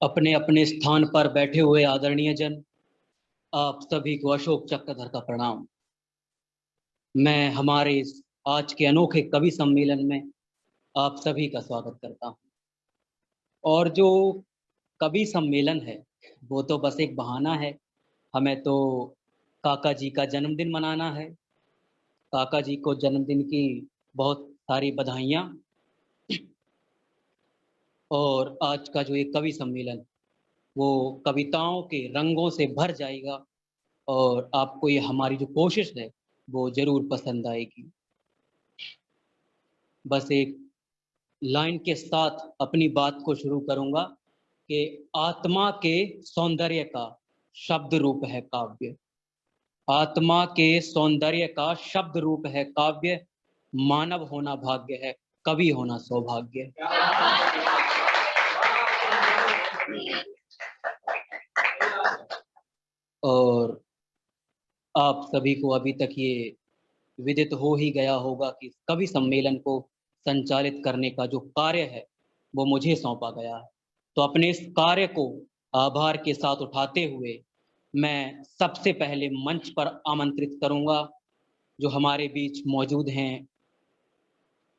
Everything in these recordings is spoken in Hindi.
अपने अपने स्थान पर बैठे हुए आदरणीय जन, आप सभी को अशोक चक्रधर का प्रणाम। मैं हमारे इस आज के अनोखे कवि सम्मेलन में आप सभी का स्वागत करता हूं। और जो कवि सम्मेलन है वो तो बस एक बहाना है। हमें तो काका जी का जन्मदिन मनाना है। काका जी को जन्मदिन की बहुत सारी बधाइयाँ। और आज का जो ये कवि सम्मेलन वो कविताओं के रंगों से भर जाएगा और आपको ये हमारी जो कोशिश है वो जरूर पसंद आएगी। बस एक लाइन के साथ अपनी बात को शुरू करूंगा कि आत्मा के सौंदर्य का शब्द रूप है काव्य। आत्मा के सौंदर्य का शब्द रूप है काव्य। मानव होना भाग्य है, कवि होना सौभाग्य। और आप सभी को अभी तक ये विदित हो ही गया होगा कि कवि सम्मेलन को संचालित करने का जो कार्य है वो मुझे सौंपा गया है। तो अपने इस कार्य को आभार के साथ उठाते हुए मैं सबसे पहले मंच पर आमंत्रित करूंगा जो हमारे बीच मौजूद हैं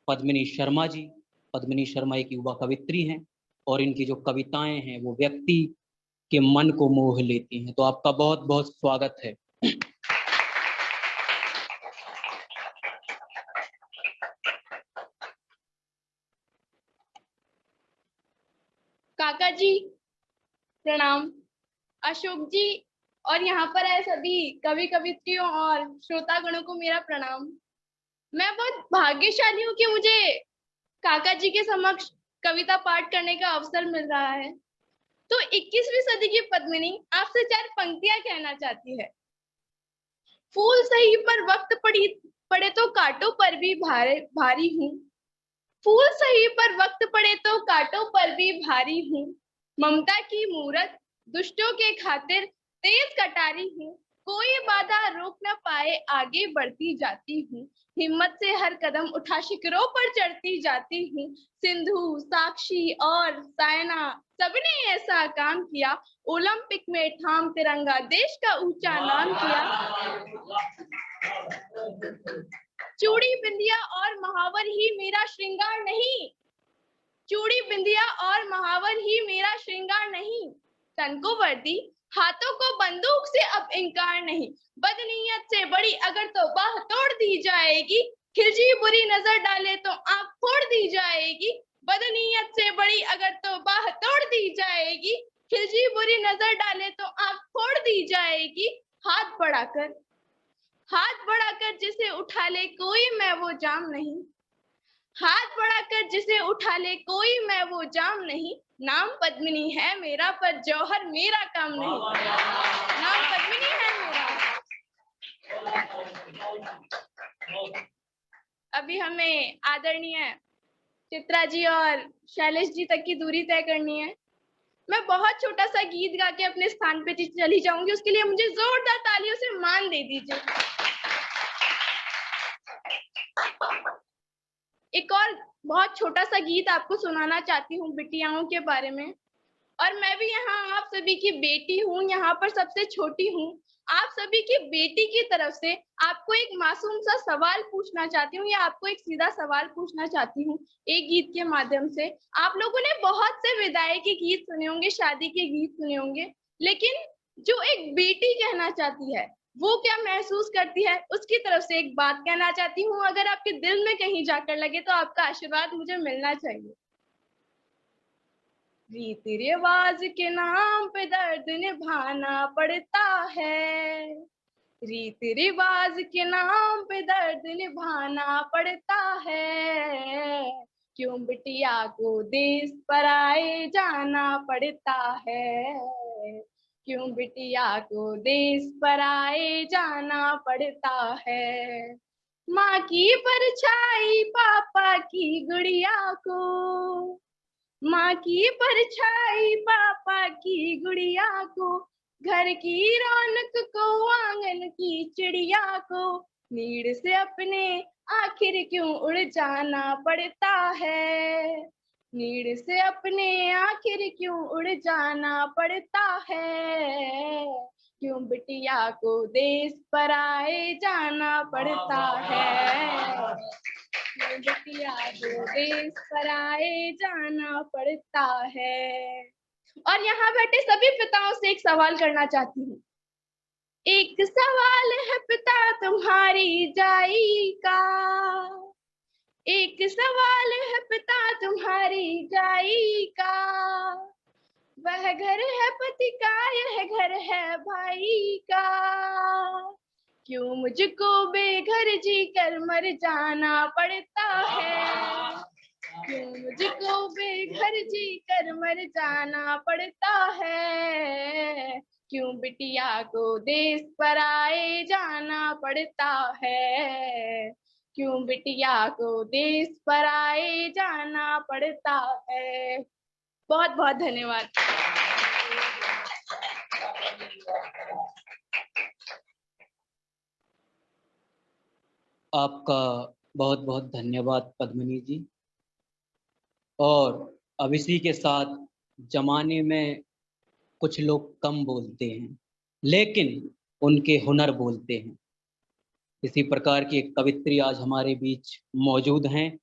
पद्मिनी शर्मा जी। पद्मिनी शर्मा एक युवा कवित्री हैं और इनकी जो कविताएं हैं वो व्यक्ति के मन को मोह लेती हैं। तो आपका बहुत बहुत स्वागत है। काका जी प्रणाम, अशोक जी और यहाँ पर आए सभी कवि कवित्रियों और श्रोतागणों को मेरा प्रणाम। मैं बहुत भाग्यशाली हूँ कि मुझे काका जी के समक्ष कविता पाठ करने का अवसर मिल रहा है। तो 21वीं सदी की पद्मिनी आपसे 4 पंक्तियां कहना चाहती है। फूल सही पर वक्त पड़े तो कांटों पर भी भारी हूँ। फूल सही पर वक्त पड़े तो कांटों पर भी भारी हूँ। ममता की मूरत दुष्टों के खातिर तेज कटारी हूँ। कोई बाधा रोक न पाए आगे बढ़ती जाती हूँ। हिम्मत से हर कदम उठा शिखरों पर चढ़ती जाती हूँ। सिंधु, साक्षी और सायना सबने ऐसा काम किया। ओलंपिक में थाम तिरंगा देश का ऊंचा नाम किया। चूड़ी बिंदिया और महावर ही मेरा श्रृंगार नहीं। चूड़ी बिंदिया और महावर ही मेरा श्रृंगार नहीं। तन को वर्दी, हाथों को बंदूक से अब इनकार नहीं। बदनीयत से बड़ी अगर तो बाह तोड़ दी जाएगी। खिलजी बुरी नजर डाले तो आंख फोड़ दी जाएगी। बदनीयत से बड़ी अगर तो बाह तोड़ दी जाएगी। खिलजी बुरी नजर डाले तो आंख फोड़ दी जाएगी। हाथ बढ़ाकर जिसे उठा ले कोई मैं वो जाम नहीं। हाथ बढ़ाकर जिसे उठा ले कोई मैं वो जाम नहीं। नाम पद्मिनी है मेरा पर जौहर मेरा काम नहीं। नाम पद्मिनी है मेरा। अभी हमें आदरणीय चित्रा जी और शैलेश जी तक की दूरी तय करनी है। मैं बहुत छोटा सा गीत गा के अपने स्थान पे चली जाऊंगी। उसके लिए मुझे जोरदार तालियों से मान दे दीजिए। एक और बहुत छोटा सा गीत आपको सुनाना चाहती हूँ बिटियाओं के बारे में। और मैं भी यहाँ आप सभी की बेटी हूँ, यहाँ पर सबसे छोटी हूँ। आप सभी की बेटी की तरफ से आपको एक मासूम सा सवाल पूछना चाहती हूँ या आपको एक सीधा सवाल पूछना चाहती हूँ एक गीत के माध्यम से। आप लोगों ने बहुत से विदाई के गीत सुने होंगे, शादी के गीत सुने होंगे, लेकिन जो एक बेटी कहना चाहती है वो क्या महसूस करती है उसकी तरफ से एक बात कहना चाहती हूँ। अगर आपके दिल में कहीं जाकर लगे तो आपका आशीर्वाद मुझे मिलना चाहिए। रीति रिवाज के नाम पे दर्द निभाना पड़ता है। रीति रिवाज के नाम पे दर्द निभाना पड़ता है। क्यों बिटिया को देश पराए जाना पड़ता है। क्यों बिटिया को देश पराए जाना पड़ता है। माँ की परछाई पापा की गुड़िया को। माँ की परछाई पापा की गुड़िया को। घर की रौनक को आंगन की चिड़िया को। नीड़ से अपने आखिर क्यों उड़ जाना पड़ता है। नीड़ से अपने आखिर क्यों उड़ जाना पड़ता है, क्यों बिटिया को देश पराए जाना पड़ता है, क्यों बिटिया को देश पराए जाना पड़ता है। और यहाँ बैठे सभी पिताओं से एक सवाल करना चाहती हूँ। एक सवाल है पिता तुम्हारी जाई का, एक सवाल है पिता तुम्हारी जाई का, वह घर है पति का, यह घर है भाई का, क्यों मुझको बेघर जी कर मर जाना पड़ता है, क्यों मुझको बेघर जी कर मर जाना पड़ता है, क्यों बिटिया को देश पराए जाना पड़ता है, क्यों बिटिया को देश पराए जाना पड़ता है। बहुत बहुत धन्यवाद। आपका बहुत बहुत धन्यवाद पद्मिनी जी। और अब इसी के साथ जमाने में कुछ लोग कम बोलते हैं लेकिन उनके हुनर बोलते हैं। इसी प्रकार की एक कवित्री आज हमारे बीच मौजूद हैं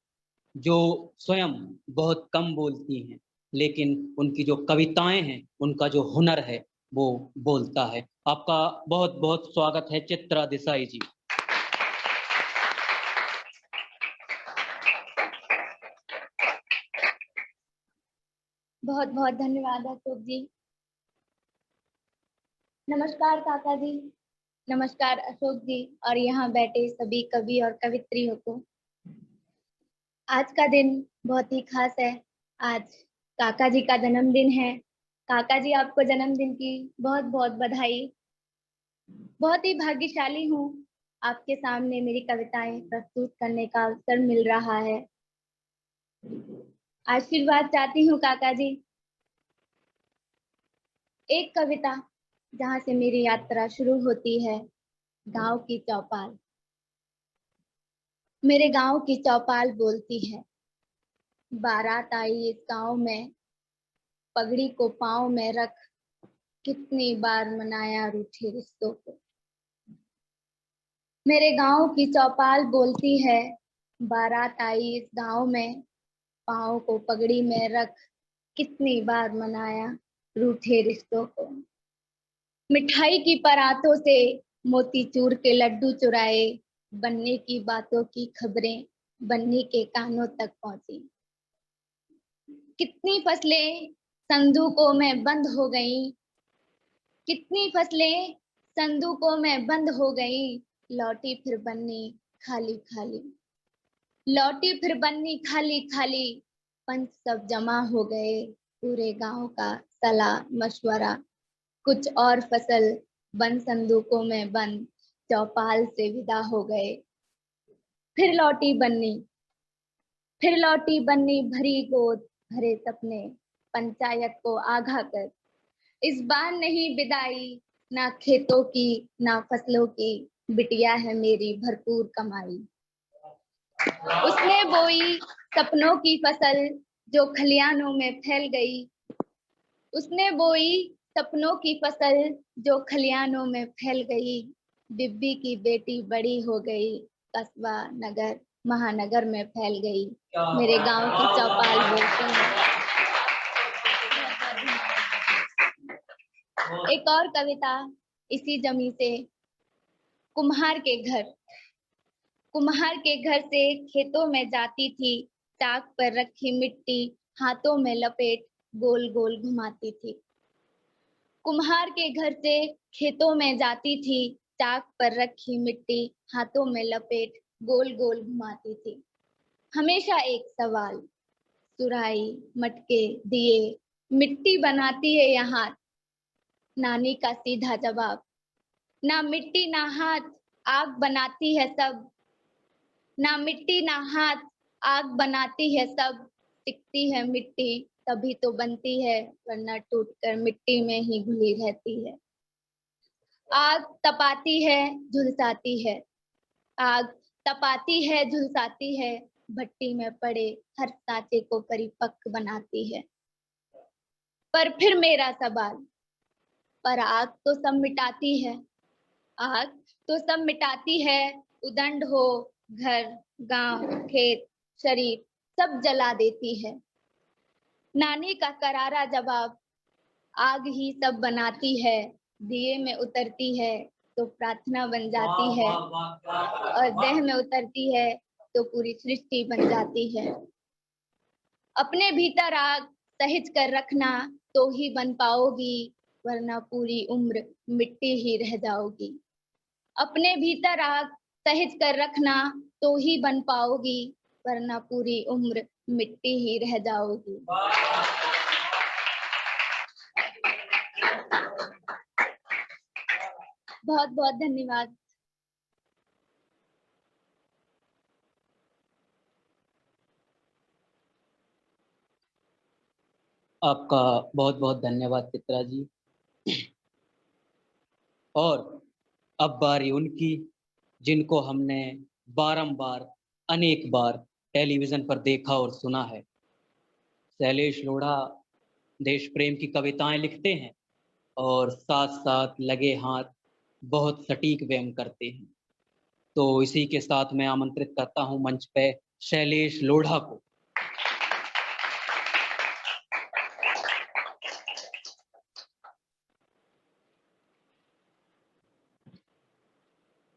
जो स्वयं बहुत कम बोलती हैं लेकिन उनकी जो कविताएं हैं, उनका जो हुनर है वो बोलता है। आपका बहुत बहुत स्वागत है चित्रा देसाई जी। बहुत बहुत धन्यवाद अशोक जी। नमस्कार काका जी, नमस्कार अशोक जी और यहाँ बैठे सभी कवि और कवित्रियों को। आज का दिन बहुत ही खास है। आज काका जी का जन्मदिन है। काका जी आपको जन्मदिन की बहुत बहुत बधाई। बहुत ही भाग्यशाली हूँ, आपके सामने मेरी कविताएं प्रस्तुत करने का अवसर मिल रहा है। आशीर्वाद चाहती हूँ काका जी। एक कविता जहाँ से मेरी यात्रा शुरू होती है, गांव की चौपाल। मेरे गांव की चौपाल बोलती है, बारात आई इस गांव में, पगड़ी को पांव में रख, कितनी बार मनाया रूठे रिश्तों को। मेरे गांव की चौपाल बोलती है, बारात आई इस गांव में, पांव को पगड़ी में रख, कितनी बार मनाया रूठे रिश्तों को। मिठाई की परातों से मोतीचूर के लड्डू चुराए, बनने की बातों की खबरें बन्नी के कानों तक पहुंची। कितनी फसलें संदूकों में बंद हो गईं, कितनी फसलें संदूकों में बंद हो गईं, लौटी फिर बन्नी खाली खाली, लौटी फिर बन्नी खाली खाली। पंच सब जमा हो गए, पूरे गांव का सलाह मशवरा, कुछ और फसल बंद संदूकों में बंद, चौपाल से विदा हो गए। फिर लौटी बन्नी, फिर लौटी बन्नी भरी गोद भरे सपने, पंचायत को आगाह कर, इस बार नहीं विदाई, ना खेतों की ना फसलों की, बिटिया है मेरी भरपूर कमाई। उसने बोई सपनों की फसल जो खलियानों में फैल गई, उसने बोई सपनों की फसल जो खलियानों में फैल गई। बिब्बी की बेटी बड़ी हो गई, कस्बा नगर महानगर में फैल गई। मेरे गांव की चौपाल बोलती है। एक और कविता इसी जमी से। कुम्हार के घर, कुम्हार के घर से खेतों में जाती थी, टाक पर रखी मिट्टी हाथों में लपेट गोल गोल घुमाती थी। कुम्हार के घर से खेतों में जाती थी, टाक पर रखी मिट्टी हाथों में लपेट गोल गोल घुमाती थी। हमेशा एक सवाल, सुराही मटके दिए मिट्टी बनाती है यहाँ, नानी का सीधा जवाब, ना मिट्टी ना हाथ आग बनाती है सब, ना मिट्टी ना हाथ आग बनाती है सब, टिकती है मिट्टी तभी तो बनती है, वरना टूटकर मिट्टी में ही घुली रहती है। आग तपाती है झुलसाती है, आग तपाती है झुलसाती है, भट्टी में पड़े हर सांचे को परिपक्व बनाती है। पर फिर मेरा सवाल, पर आग तो सब मिटाती है, आग तो सब मिटाती है, उदंड हो घर, गांव, खेत, शरीर सब जला देती है। नानी का करारा जवाब, आग ही सब बनाती है, दिए में उतरती है तो प्रार्थना बन जाती है, और देह में उतरती है तो पूरी सृष्टि बन जाती है। अपने भीतर आग सहेज कर रखना तो ही बन पाओगी, वरना पूरी उम्र मिट्टी ही रह जाओगी। अपने भीतर आग सहेज कर रखना तो ही बन पाओगी, वरना पूरी उम्र मिट्टी ही रह जाओगी। बहुत बहुत धन्यवाद। आपका बहुत बहुत धन्यवाद चित्रा जी। और अब बारी उनकी जिनको हमने बारंबार अनेक बार टेलीविज़न पर देखा और सुना है। शैलेश लोढ़ा देश प्रेम की कविताएं लिखते हैं और साथ साथ लगे हाथ बहुत सटीक व्यंग करते हैं। तो इसी के साथ मैं आमंत्रित करता हूं मंच पे शैलेश लोढ़ा को।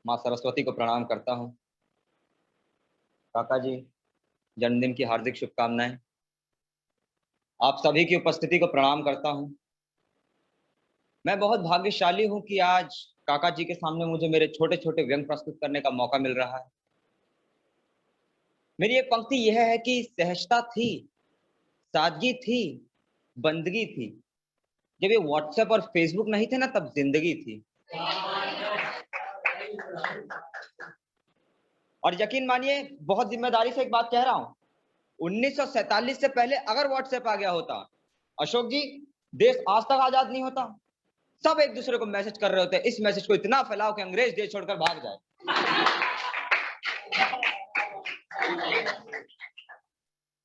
माँ सरस्वती को प्रणाम करता हूँ। काका जी, जन्मदिन की हार्दिक शुभकामनाएं। आप सभी की उपस्थिति को प्रणाम करता हूँ। मैं बहुत भाग्यशाली हूँ कि आज काका जी के सामने मुझे मेरे छोटे छोटे व्यंग प्रस्तुत करने का मौका मिल रहा है। मेरी एक पंक्ति यह है कि सहजता थी, सादगी थी, बंदगी थी। जब ये व्हाट्सएप और फेसबुक नहीं थे ना, तब जिंदगी थी। और यकीन मानिए, बहुत जिम्मेदारी से एक बात कह रहा हूं, 1947 से पहले अगर व्हाट्सएप आ गया होता, अशोक जी, देश आज तक आजाद नहीं होता। सब एक दूसरे को मैसेज कर रहे होते, इस मैसेज को इतना फैलाओ कि अंग्रेज देश छोड़कर भाग जाए।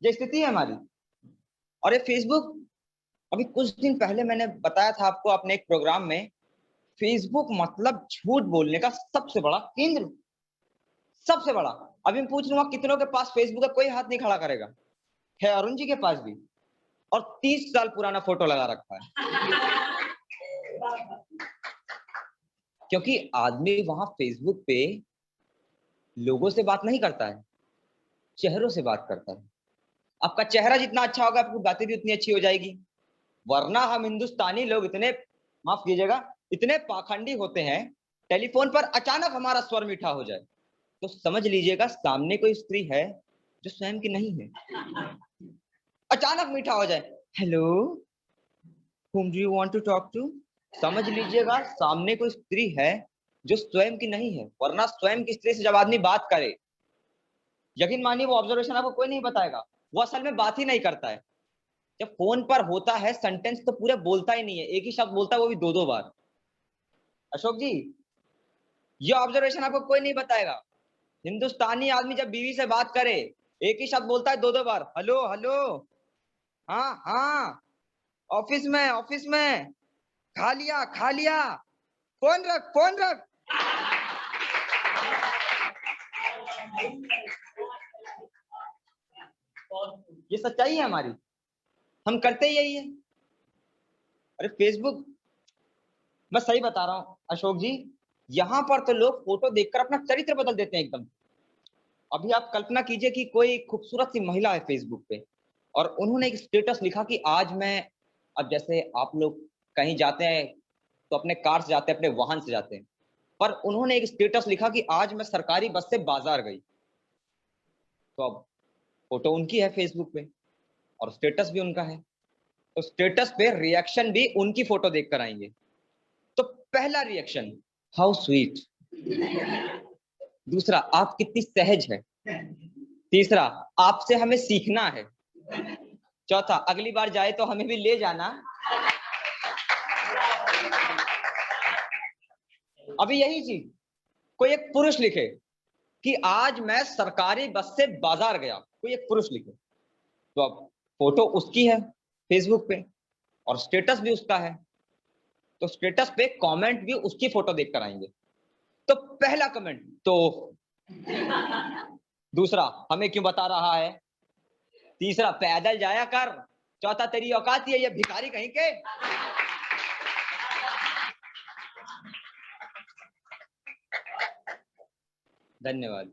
ये स्थिति है हमारी। और ये फेसबुक, अभी कुछ दिन पहले मैंने बताया था आपको अपने एक प्रोग्राम में, फेसबुक मतलब झूठ बोलने का सबसे बड़ा केंद्र, सबसे बड़ा। अभी मैं पूछ लूंगा कितनों के पास फेसबुक है, कोई हाथ नहीं खड़ा करेगा। है अरुण जी के पास भी, और 30 साल पुराना फोटो लगा रखा है। क्योंकि आदमी वहां फेसबुक पे लोगों से बात नहीं करता है, चेहरों से बात करता है। आपका चेहरा जितना अच्छा होगा, आपकी बातें भी उतनी अच्छी हो जाएगी। वरना हम हिंदुस्तानी लोग इतने, माफ कीजिएगा, इतने पाखंडी होते हैं, टेलीफोन पर अचानक हमारा स्वर मीठा हो जाए तो समझ लीजिएगा सामने कोई स्त्री है जो स्वयं की नहीं है। अचानक मीठा हो जाए, hello, whom do you want to talk to, समझ लीजिएगा सामने कोई स्त्री है जो स्वयं की नहीं है। वरना स्वयं की स्त्री से जब आदमी बात करे, यकीन मानिए वो ऑब्जर्वेशन आपको कोई नहीं बताएगा, वो असल में बात ही नहीं करता है। जब फोन पर होता है सेंटेंस तो पूरे बोलता ही नहीं है, एक ही शब्द बोलता है, वो भी दो दो बार। अशोक जी, ये ऑब्जर्वेशन आपको कोई नहीं बताएगा। हिंदुस्तानी आदमी जब बीवी से बात करे, एक ही शब्द बोलता है दो दो बार, हेलो हेलो, हाँ हाँ, ऑफिस में, खा लिया, फोन रख। ये सच्चाई है हमारी, हम करते ही यही है। अरे फेसबुक, मैं सही बता रहा हूं अशोक जी, यहां पर तो लोग फोटो देखकर अपना चरित्र बदल देते हैं एकदम। अभी आप कल्पना कीजिए कि कोई खूबसूरत सी महिला है फेसबुक पे, और उन्होंने एक स्टेटस लिखा कि आज मैं, अब जैसे आप लोग कहीं जाते हैं तो अपने कार से जाते हैं, अपने वाहन से जाते हैं, पर उन्होंने एक स्टेटस लिखा कि आज मैं सरकारी बस से बाजार गई। तो अब फोटो उनकी है फेसबुक पे और स्टेटस भी उनका है, तो स्टेटस पे रिएक्शन भी उनकी फोटो देखकर आएंगे। तो पहला रिएक्शन, हाउ स्वीट। दूसरा, आप कितनी सहज है। तीसरा, आपसे हमें सीखना है। चौथा, अगली बार जाए तो हमें भी ले जाना। अभी यही चीज कोई एक पुरुष लिखे, कि आज मैं सरकारी बस से बाजार गया, कोई एक पुरुष लिखे, तो अब फोटो उसकी है फेसबुक पे और स्टेटस भी उसका है, तो स्टेटस पे कमेंट भी उसकी फोटो देखकर आएंगे। तो पहला कमेंट तो दूसरा हमें क्यों बता रहा है, तीसरा पैदल जाया कर, चौथा तेरी औकात ही है ये भिखारी कहीं के। धन्यवाद।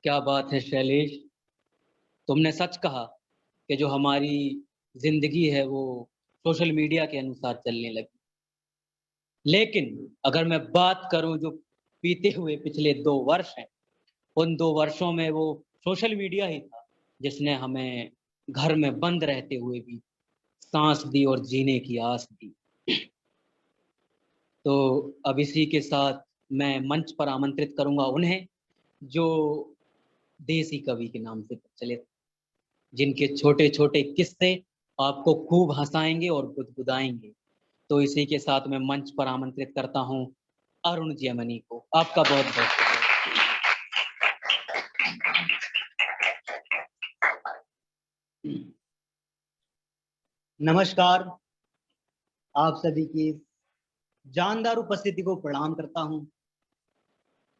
क्या बात है शैलेश, तुमने सच कहा कि जो हमारी जिंदगी है वो सोशल मीडिया के अनुसार चलने लगी। लेकिन अगर मैं बात करूं जो बीते हुए पिछले 2 वर्ष हैं, उन 2 वर्षों में वो सोशल मीडिया ही था जिसने हमें घर में बंद रहते हुए भी सांस दी और जीने की आस दी। तो अब इसी के साथ मैं मंच पर आमंत्रित करूंगा उन्हें जो देसी कवि के नाम से प्रचलित, जिनके छोटे छोटे किस्से आपको खूब हंसाएंगे और गुदगुदाएंगे। तो इसी के साथ मैं मंच पर आमंत्रित करता हूं अरुण जयमनी को। आपका बहुत बहुत नमस्कार, आप सभी की जानदार उपस्थिति को प्रणाम करता हूं।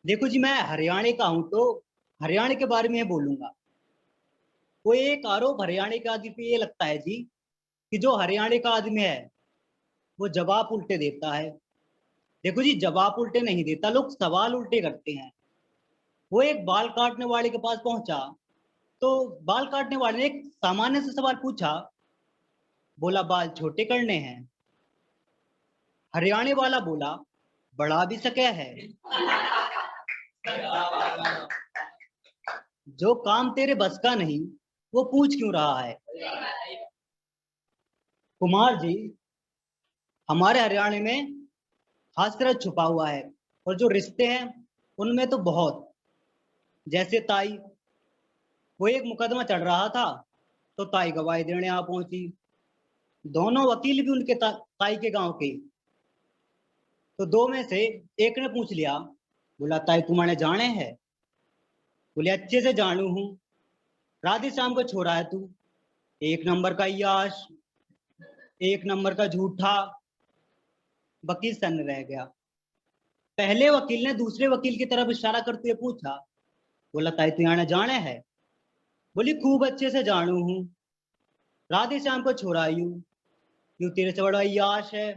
देखो जी, मैं हरियाणा का हूं तो हरियाणा के बारे में बोलूंगा। कोई एक आरोप हरियाणा के आदमी पे ये लगता है जी कि जो हरियाणा का आदमी है वो जवाब उल्टे देता है। देखो जी, जवाब उल्टे नहीं देता, लोग सवाल उल्टे करते हैं। वो एक बाल काटने वाले के पास पहुंचा तो बाल काटने वाले ने एक सामान्य सा सवाल पूछा, बोला बाल छोटे करने हैं। हरियाणा वाला बोला बढ़ा भी सके है। जो काम तेरे बस का नहीं वो पूछ क्यों रहा है। कुमार जी, हमारे हरियाणा में हास्यरस छुपा हुआ है और जो रिश्ते हैं उनमें तो बहुत, जैसे ताई, वो एक मुकदमा चल रहा था तो ताई गवाही देने आ पहुंची। दोनों वकील भी उनके ताई के गांव के। तो दो में से एक ने पूछ लिया, बोला ताई तुम्हारे जाने हैं। बोले अच्छे से जानू हूं, राधे श्याम को छोड़ा है तू, एक नंबर का याश, एक नंबर का झूठा। वकील सन्न रह गया। पहले वकील ने दूसरे वकील की तरफ इशारा करते हुए पूछा, बोला ताई तू यहाँ जाने है। बोली खूब अच्छे से जानू हूं, राधे श्याम को छोड़ा यूं तेरे से बड़ा याश है,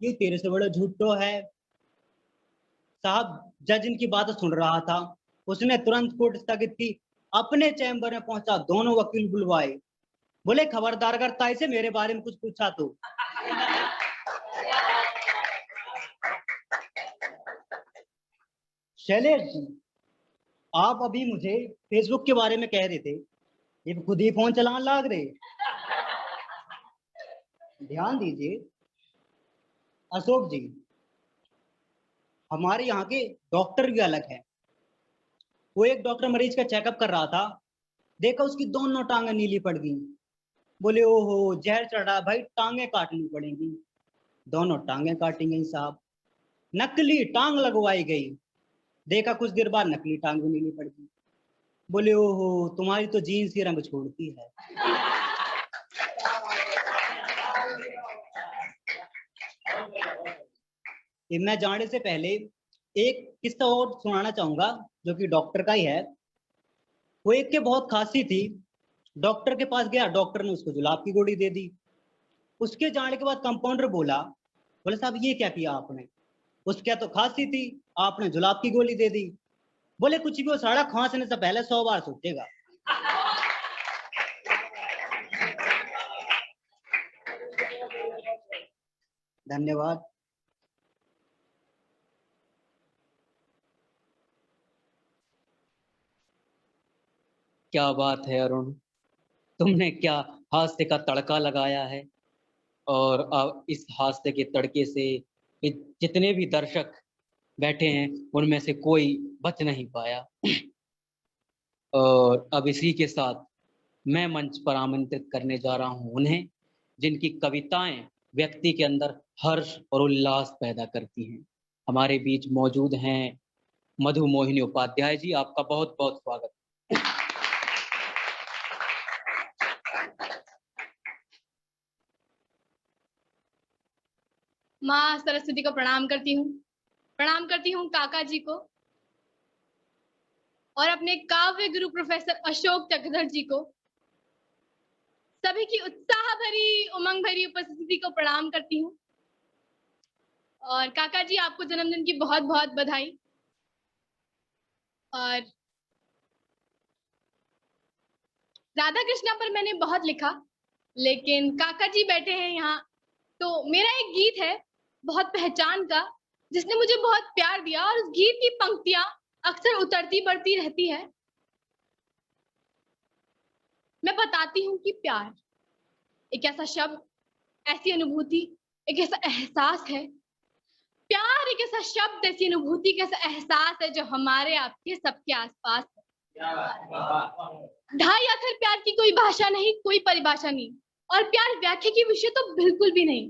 यूं तेरे से बड़ा झूठो है। साहब, जज इनकी बात सुन रहा था, उसने तुरंत कोर्ट स्थगित की, अपने चैम्बर में पहुंचा, दोनों वकील बुलवाए। बोले खबरदार अगर ताई से मेरे बारे में कुछ पूछा तो। शैलेश जी, आप अभी मुझे फेसबुक के बारे में कह रहे थे, ये खुद ही फोन चलाने लाग रहे। ध्यान दीजिए अशोक जी, हमारे यहाँ के डॉक्टर भी अलग है। वो एक डॉक्टर मरीज का चेकअप कर रहा था, देखा उसकी दोनों टांगें नीली पड़ गई। बोले ओहो जहर चढ़ा भाई, टांगे काटनी पड़ेंगी। दोनों टांगे काटी गई साहब, नकली टांग लगवाई गई। देखा कुछ देर बाद नकली टांग भी नीली पड़ गई। बोले ओहो तुम्हारी तो जीन्स ही रंग छोड़ती है। ये मैं जाने से पहले एक किस्सा और सुनाना चाहूंगा जो कि डॉक्टर का ही है। वो एक के बहुत खांसी थी, डॉक्टर के पास गया, डॉक्टर ने उसको जुलाब की गोली दे दी। उसके जाने के बाद कंपाउंडर बोला, बोले साहब ये क्या किया आपने, उसके तो खांसी थी, आपने जुलाब की गोली दे दी। बोले कुछ भी हो साड़ा, खांसने से पहले 100 बार सोचेगा। धन्यवाद। क्या बात है अरुण, तुमने क्या हास्य का तड़का लगाया है। और अब इस हास्य के तड़के से जितने भी दर्शक बैठे हैं उनमें से कोई बच नहीं पाया। और अब इसी के साथ मैं मंच पर आमंत्रित करने जा रहा हूं उन्हें जिनकी कविताएं व्यक्ति के अंदर हर्ष और उल्लास पैदा करती हैं। हमारे बीच मौजूद हैं मधु मोहिनी उपाध्याय जी, आपका बहुत बहुत स्वागत। माँ सरस्वती को प्रणाम करती हूँ काका जी को और अपने काव्य गुरु प्रोफेसर अशोक चक्रधर जी को, सभी की उत्साह भरी उमंग भरी उपस्थिति को प्रणाम करती हूँ। और काका जी, आपको जन्मदिन की बहुत बहुत बधाई। और राधा कृष्णा पर मैंने बहुत लिखा, लेकिन काका जी बैठे हैं यहाँ, तो मेरा एक गीत है बहुत पहचान का, जिसने मुझे बहुत प्यार दिया, और उस गीत की पंक्तियां अक्सर उतरती बढ़ती रहती है। मैं बताती हूँ कि प्यार एक ऐसा शब्द, ऐसी अनुभूति, एक ऐसा एहसास है। प्यार एक ऐसा शब्द, ऐसी अनुभूति, एक ऐसा एहसास है जो हमारे आपके सबके आसपास है। ढाई आखिर प्यार की कोई भाषा नहीं, कोई परिभाषा नहीं, और प्यार व्याख्या की विषय तो बिल्कुल भी नहीं।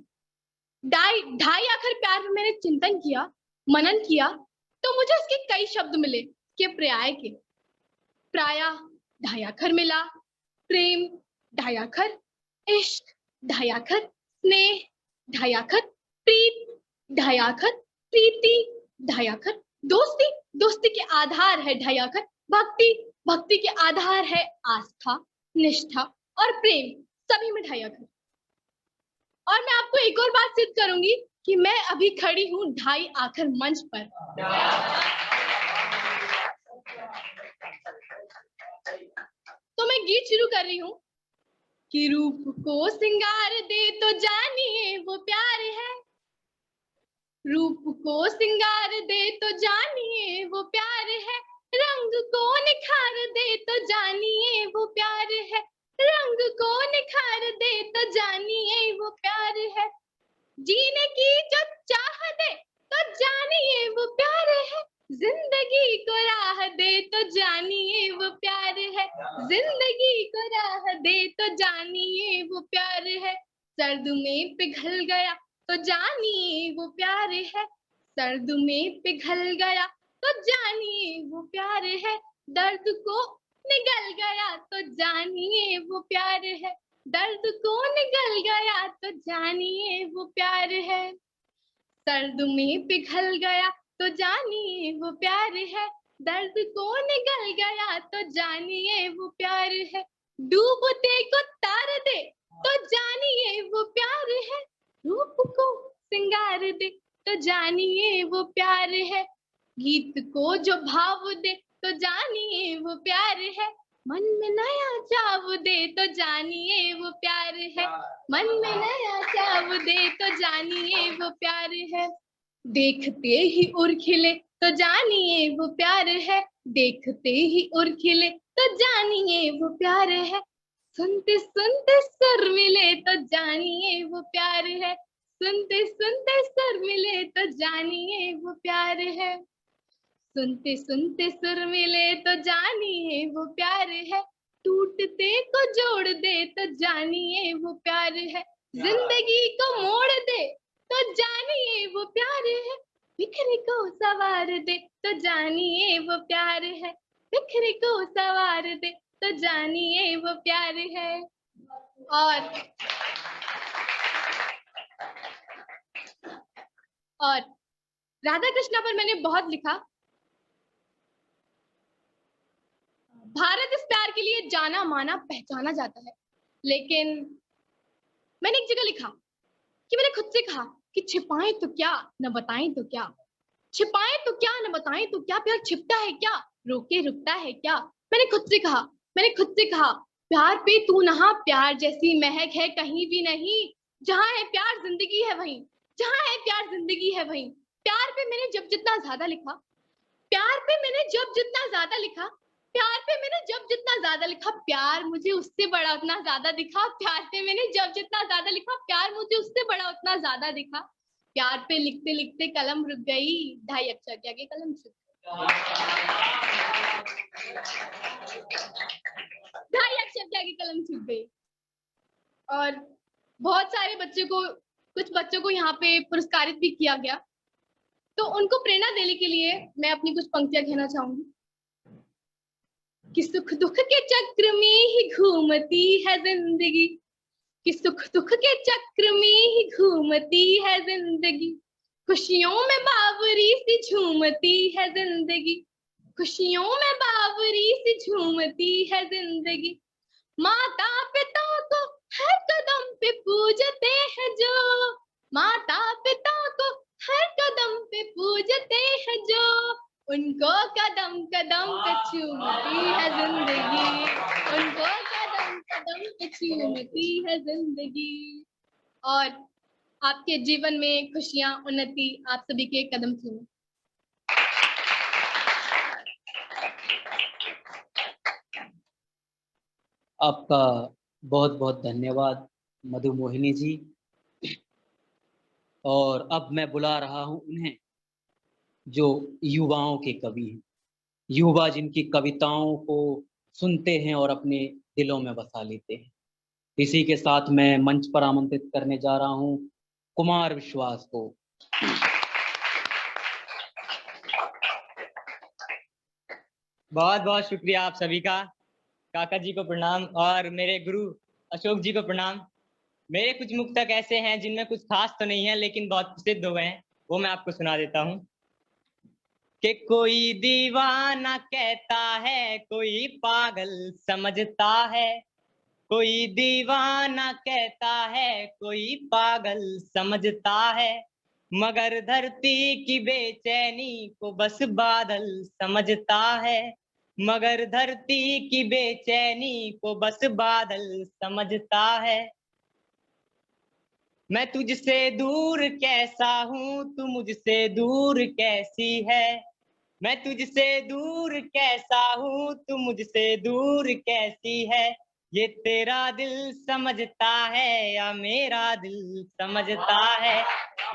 ढाई आखिर प्यार में मैंने चिंतन किया, मनन किया, तो मुझे उसके कई शब्द मिले कि पर्याय के। प्रायः ढाई आखिर मिला, प्रेम ढाई आखिर, इश्क ढाई आखिर, स्नेह ढाई आखिर, प्रीत ढाई आखिर, प्रीति ढाई आखिर, दोस्ती दोस्ती के आधार है ढाई आखिर, भक्ति भक्ति के आधार है आस्था, निष्ठा और प्रेम, सभी में ढाई आखिर। और मैं आपको एक और बात सिद्ध करूंगी कि मैं अभी खड़ी हूँ ढाई आखिर मंच पर। तो मैं गीत शुरू कर रही हूँ कि रूप को सिंगार दे तो जानिए वो प्यार है, रूप को सिंगार दे तो जानिए वो प्यार है, रंग को निखार दे तो जानिए वो प्यार है, रंग को निखार दे तो जानिए वो प्यार है, जीने की जो चाह दे तो जानिए वो प्यार है, जिंदगी को राह दे तो जानिए वो प्यार है, जिंदगी को राह दे तो जानिए वो प्यार है, सर्द में पिघल गया तो जानिए वो प्यार है, सर्द में पिघल गया तो जानिए वो प्यार है, दर्द को निगल गया तो जानिए वो प्यार है, दर्द को निगल गया तो जानिए वो प्यार है, सर्द में पिघल गया तो जानिए वो प्यार है, दर्द को निगल गया तो जानिए वो प्यार है, डूबते को तार दे तो जानिए वो प्यार है, रूप को सिंगार दे तो जानिए वो प्यार है, गीत को जो भाव दे तो जानिए वो प्यार है, मन में नया चाव दे तो जानिए वो प्यार है, मन में नया चाव दे तो जानिए वो प्यार है, देखते ही उर खिले तो जानिए वो प्यार है, देखते ही उर खिले तो जानिए वो प्यार है, सुनते सुनते सुर मिले तो जानिए वो प्यार है, सुनते सुनते सुर मिले तो जानिए वो प्यार है, सुनते सुनते सुर मिले तो जानिए वो प्यार है, टूटते को जोड़ दे तो जानिए वो प्यार है, जिंदगी को मोड़ दे तो जानिए वो प्यार है, बिखरे को सवार दे तो जानिए वो प्यार है, बिखरे को सवार दे तो जानिए वो प्यार है। और राधा कृष्णा पर मैंने बहुत लिखा। भारत इस प्यार के लिए जाना माना पहचाना जाता है, लेकिन मैंने एक जगह लिखा कि मैंने खुद से कहा कि छिपाएं तो क्या न बताएं तो क्या, छिपाएं तो क्या न बताएं तो क्या, प्यार छिपता है क्या, रोके रुकता है क्या, मैंने खुद से कहा प्यार पे तू नहा, प्यार जैसी महक है कहीं भी नहीं, जहां है प्यार जिंदगी है वहीं, जहां है प्यार जिंदगी है वहीं। प्यार पे मैंने जब जितना ज्यादा लिखा, प्यार पे मैंने जब जितना ज्यादा लिखा, प्यार पे मैंने जब जितना ज्यादा लिखा, प्यार मुझे उससे बड़ा उतना ज्यादा दिखा, प्यार पे मैंने जब जितना ज्यादा लिखा, प्यार मुझे उससे बड़ा उतना ज्यादा दिखा, प्यार पे लिखते लिखते कलम रुक गई, ढाई अक्षर के आगे कलम छूट ढाई अक्षर के आगे कलम छूट गई। और बहुत सारे बच्चों को कुछ बच्चों को यहाँ पे पुरस्कारित भी किया गया। तो उनको प्रेरणा देने के लिए मैं अपनी कुछ पंक्तियां कहना चाहूंगी कि सुख दुख के चक्र में ही घूमती है जिंदगी, कि सुख दुख के चक्र में ही घूमती है जिंदगी, खुशियों में बावरी सी झूमती है जिंदगी, खुशियों में बावरी सी झूमती है जिंदगी। माता पिता को हर कदम पे पूजते हैं जो, माता पिता को हर कदम पे पूजते हैं जो, उनको कदम कदम पे चूमती है जिंदगी, उनको कदम कदम पे चूमती है जिंदगी। और आपके जीवन में खुशियां, उन्नति आप सभी के कदम चूमे। आपका बहुत बहुत धन्यवाद मधु मोहिनी जी। और अब मैं बुला रहा हूं उन्हें जो युवाओं के कवि हैं, युवा जिनकी कविताओं को सुनते हैं और अपने दिलों में बसा लेते हैं। इसी के साथ मैं मंच पर आमंत्रित करने जा रहा हूं कुमार विश्वास को। बहुत बहुत शुक्रिया आप सभी का। काका जी को प्रणाम और मेरे गुरु अशोक जी को प्रणाम। मेरे कुछ मुक्तक ऐसे हैं जिनमें कुछ खास तो नहीं है लेकिन बहुत प्रसिद्ध हो गए हैं, वो मैं आपको सुना देता हूँ। कि कोई दीवाना कहता है कोई पागल समझता है, कोई दीवाना कहता है कोई पागल समझता है, मगर धरती की बेचैनी को बस बादल समझता है, मगर धरती की बेचैनी को बस बादल समझता है। मैं तुझसे दूर कैसा हूँ तू मुझसे दूर कैसी है, मैं तुझसे दूर कैसा हूँ तू मुझसे दूर कैसी है, ये तेरा दिल समझता है या मेरा दिल समझता है,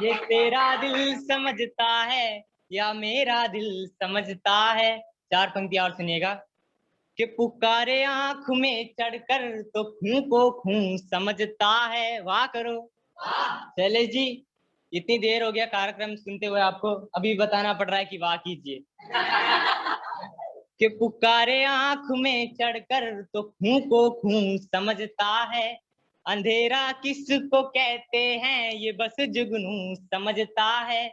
ये तेरा दिल समझता है या मेरा दिल समझता है। चार पंक्तियां और सुनिएगा। कि पुकारे आंख में चढ़कर तो खूं को खूं समझता है। वाह करो शैलेश जी, इतनी देर हो गया कार्यक्रम सुनते हुए, आपको अभी बताना पड़ रहा है कि वाह कीजिए। कि पुकारे आंख में चढ़कर तो खूं को खूं समझता है, अंधेरा किसको कहते हैं ये बस जुगनू समझता है,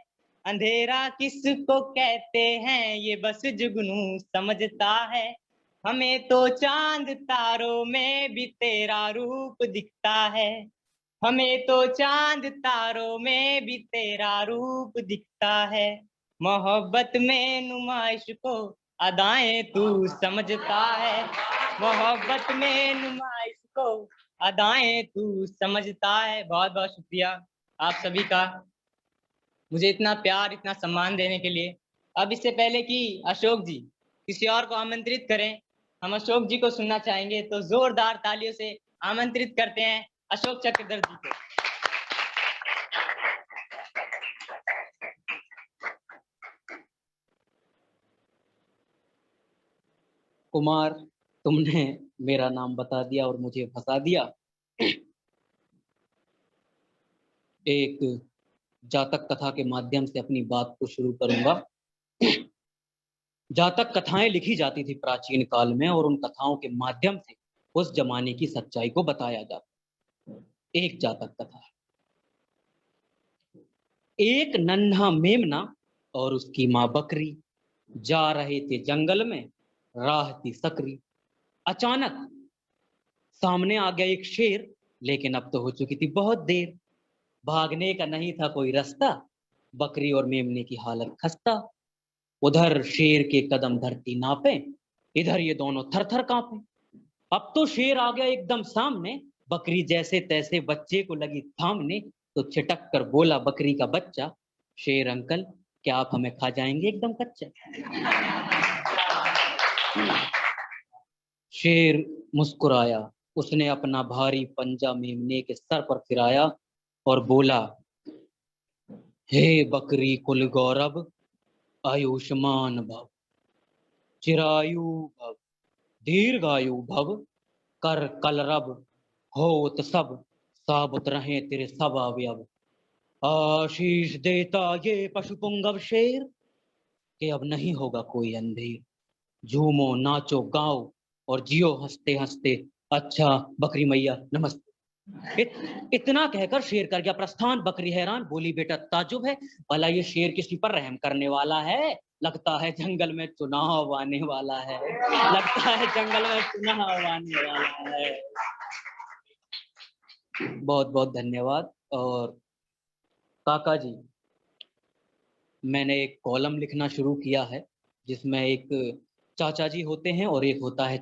अंधेरा किसको कहते हैं ये बस जुगनू समझता है, हमें तो चांद तारों में भी तेरा रूप दिखता है, हमें तो चांद तारों में भी तेरा रूप दिखता है, मोहब्बत में नुमाइश को अदाएं तू समझता है, मोहब्बत में नुमाइश को अदाएं तू समझता है। बहुत बहुत शुक्रिया आप सभी का मुझे इतना प्यार इतना सम्मान देने के लिए। अब इससे पहले कि अशोक जी किसी और को आमंत्रित करें, हम अशोक जी को सुनना चाहेंगे, तो जोरदार तालियों से आमंत्रित करते हैं अशोक चक्रधर जी को। कुमार, तुमने मेरा नाम बता दिया और मुझे फंसा दिया। एक जातक कथा के माध्यम से अपनी बात को शुरू करूंगा। जातक कथाएं लिखी जाती थी प्राचीन काल में और उन कथाओं के माध्यम से उस जमाने की सच्चाई को बताया जाता। एक जातक कथा। एक नन्हा मेमना और उसकी माँ बकरी जा रहे थे जंगल में, राह थी सकरी। अचानक सामने आ गया एक शेर, लेकिन अब तो हो चुकी थी बहुत देर। भागने का नहीं था कोई रास्ता, बकरी और मेमने की हालत खस्ता। उधर शेर के कदम धरती नापे, इधर ये दोनों थर थर कांपे। अब तो शेर आ गया एकदम सामने, बकरी जैसे तैसे बच्चे को लगी थामने। तो छिटक कर बोला बकरी का बच्चा, शेर अंकल क्या आप हमें खा जाएंगे एकदम कच्चा। शेर मुस्कुराया, उसने अपना भारी पंजा मेमने के सर पर फिराया और बोला, हे बकरी कुल गौरव, आयुष्मान भव, चिरायु भव, दीर्घायु भव, कर कलरव, होत सब, साबुत रहे तेरे सब अवयव। आशीष देता ये पशुपुंगव शेर कि अब नहीं होगा कोई अंधेर। झूमो नाचो गाओ और जियो हंसते हंसते। अच्छा बकरी मैया नमस्ते। इतना कहकर शेर कर गया प्रस्थान। बकरी हैरान बोली बेटा ताजुब है, भला ये शेर किसी पर रहम करने वाला है? लगता है जंगल में चुनाव आने वाला है, लगता है जंगल में चुनाव आने वाला है। बहुत बहुत धन्यवाद। और काका जी, मैंने एक कॉलम लिखना शुरू किया है जिसमें एक चाचा जी होते हैं और एक होता है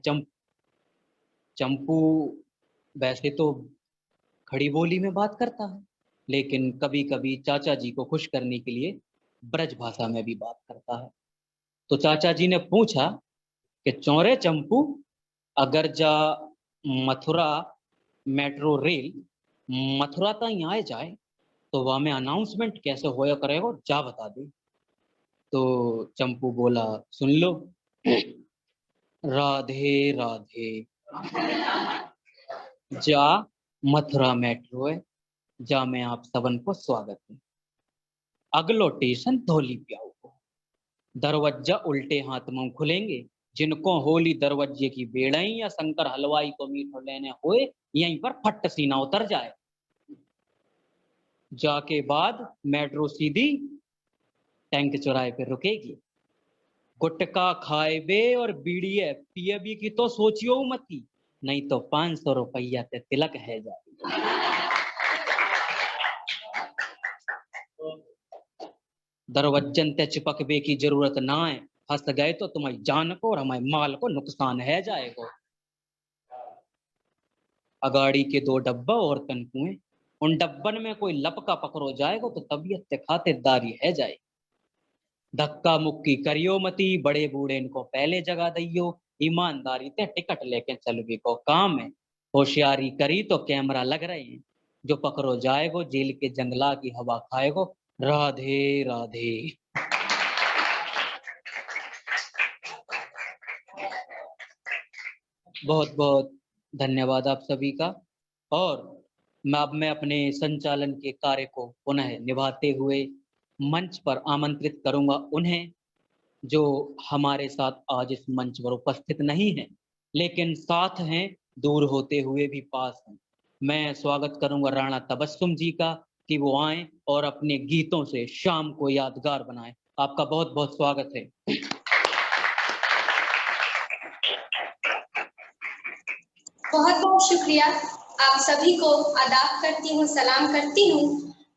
चंपू। वैसे तो खड़ी बोली में बात करता है, लेकिन कभी कभी चाचा जी को खुश करने के लिए ब्रज भाषा में भी बात करता है। तो चाचा जी ने पूछा कि चौरे चंपू, अगर जा मथुरा मेट्रो रेल मथुरा तक आए जाए तो वहां में अनाउंसमेंट कैसे होया करेगा, जा बता दे। तो चंपू बोला सुन लो, राधे राधे, जा मथुरा मेट्रो है, जा में आप सबन को स्वागत है। अगलो स्टेशन धोली प्याऊ को, दरवाजा उल्टे हाथ मुंह खुलेंगे। जिनको होली दरवाजे की बेड़ाई या शंकर हलवाई को मीठो लेने होए, यहीं पर फट सीना उतर जाए। जाके बाद मेट्रो सीधी टैंक चौराहे पे रुकेगी। गुटका खाए बे और बीड़िए पिए भी की तो सोचियो मती, नहीं तो 500 रुपया ते तिलक है जाए। दरवाजन ते चिपक बे की जरूरत ना है, फंस गए तो तुम्हारी जान को और हमारे माल को नुकसान है जाएगा। अगाड़ी के 2 डब्बा और तनकुएं, उन डब्बन में कोई लपका पकड़ो जाएगा तो तबीयत ते खातिरदारी है जाए। धक्का मुक्की करियो मती, बड़े बूढ़े इनको पहले जगह दियो। ईमानदारी ते टिकट लेके चलवे को काम है। होशियारी करी तो कैमरा लग रहे हैं, जो पकड़ो जाएगो जेल के जंगला की हवा खाएगो। राधे राधे। बहुत बहुत धन्यवाद आप सभी का। और मैं अपने संचालन के कार्य को पुनः निभाते हुए मंच पर आमंत्रित करूंगा उन्हें जो हमारे साथ आज इस मंच पर उपस्थित नहीं हैं, लेकिन साथ हैं, दूर होते हुए भी पास हैं। मैं स्वागत करूंगा राणा तबस्सुम जी का कि वो आएं और अपने गीतों से शाम को यादगार बनाएं। आपका बहुत बहुत स्वागत है। बहुत बहुत शुक्रिया, आप सभी को आदाब करती हूँ, सलाम करती हूँ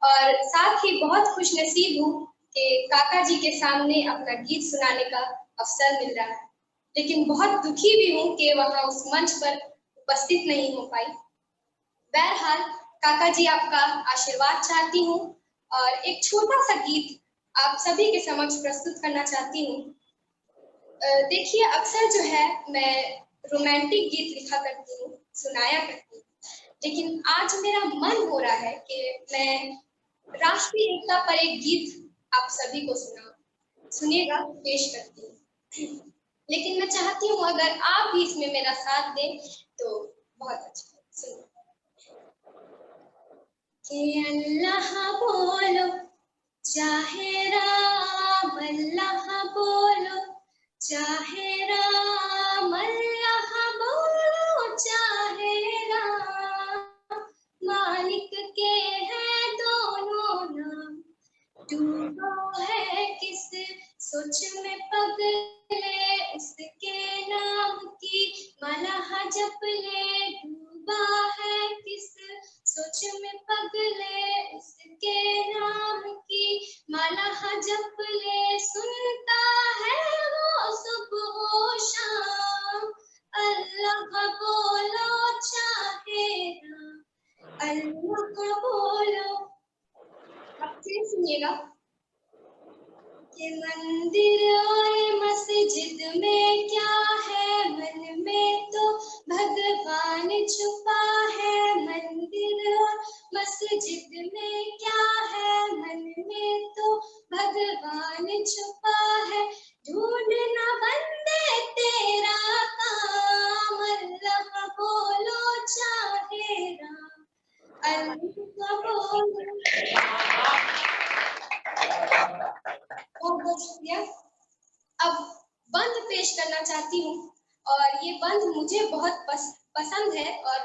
और साथ ही बहुत खुशनसीब हूँ कि काका जी के सामने अपना गीत सुनाने का अवसर मिल रहा है। लेकिन बहुत दुखी भी हूँ कि वहाँ उस मंच पर उपस्थित नहीं हो पाई। बहरहाल काका जी आपका आशीर्वाद चाहती हूँ और एक छोटा सा गीत आप सभी के समक्ष प्रस्तुत करना चाहती हूँ। देखिए, अक्सर जो है मैं रोमांटिक गीत लिखा करती हूँ, सुनाया करती हूँ, लेकिन आज मेरा मन हो रहा है कि मैं राष्ट्रीय एकता पर एक गीत आप सभी को सुनिएगा, पेश करती हूँ। लेकिन मैं चाहती हूँ अगर आप भी इसमें मेरा साथ दें तो बहुत अच्छा। सुनिए। कि अल्लाह बोलो चाहे राम, अल्लाह बोलो चाहे राम, अल्लाह बोलो चाहे राम, मालिक के हैं दोनों नाम, डूबो है किस सोच में पगले, उसके नाम की माला जप ले, डूबा है किस सोच में पगले, उसके नाम की माला जप ले, सुनता है वो सुबह शाम, अल्लाह बोलो चाहे राम, अल्लाह बोलो। अब फिर सुनिएगा कि मंदिर और मस्जिद में क्या है, मन में तो भगवान छुपा है, मंदिर और मस्जिद में क्या है, मन में तो भगवान छुपा है, ढूंढना बंदे तेरा काम, अल्लाह बोलो चाहे राम, अल्लाह बोलो। अब बंद पेश करना चाहती हूँ और ये बंद मुझे बहुत पसंद है और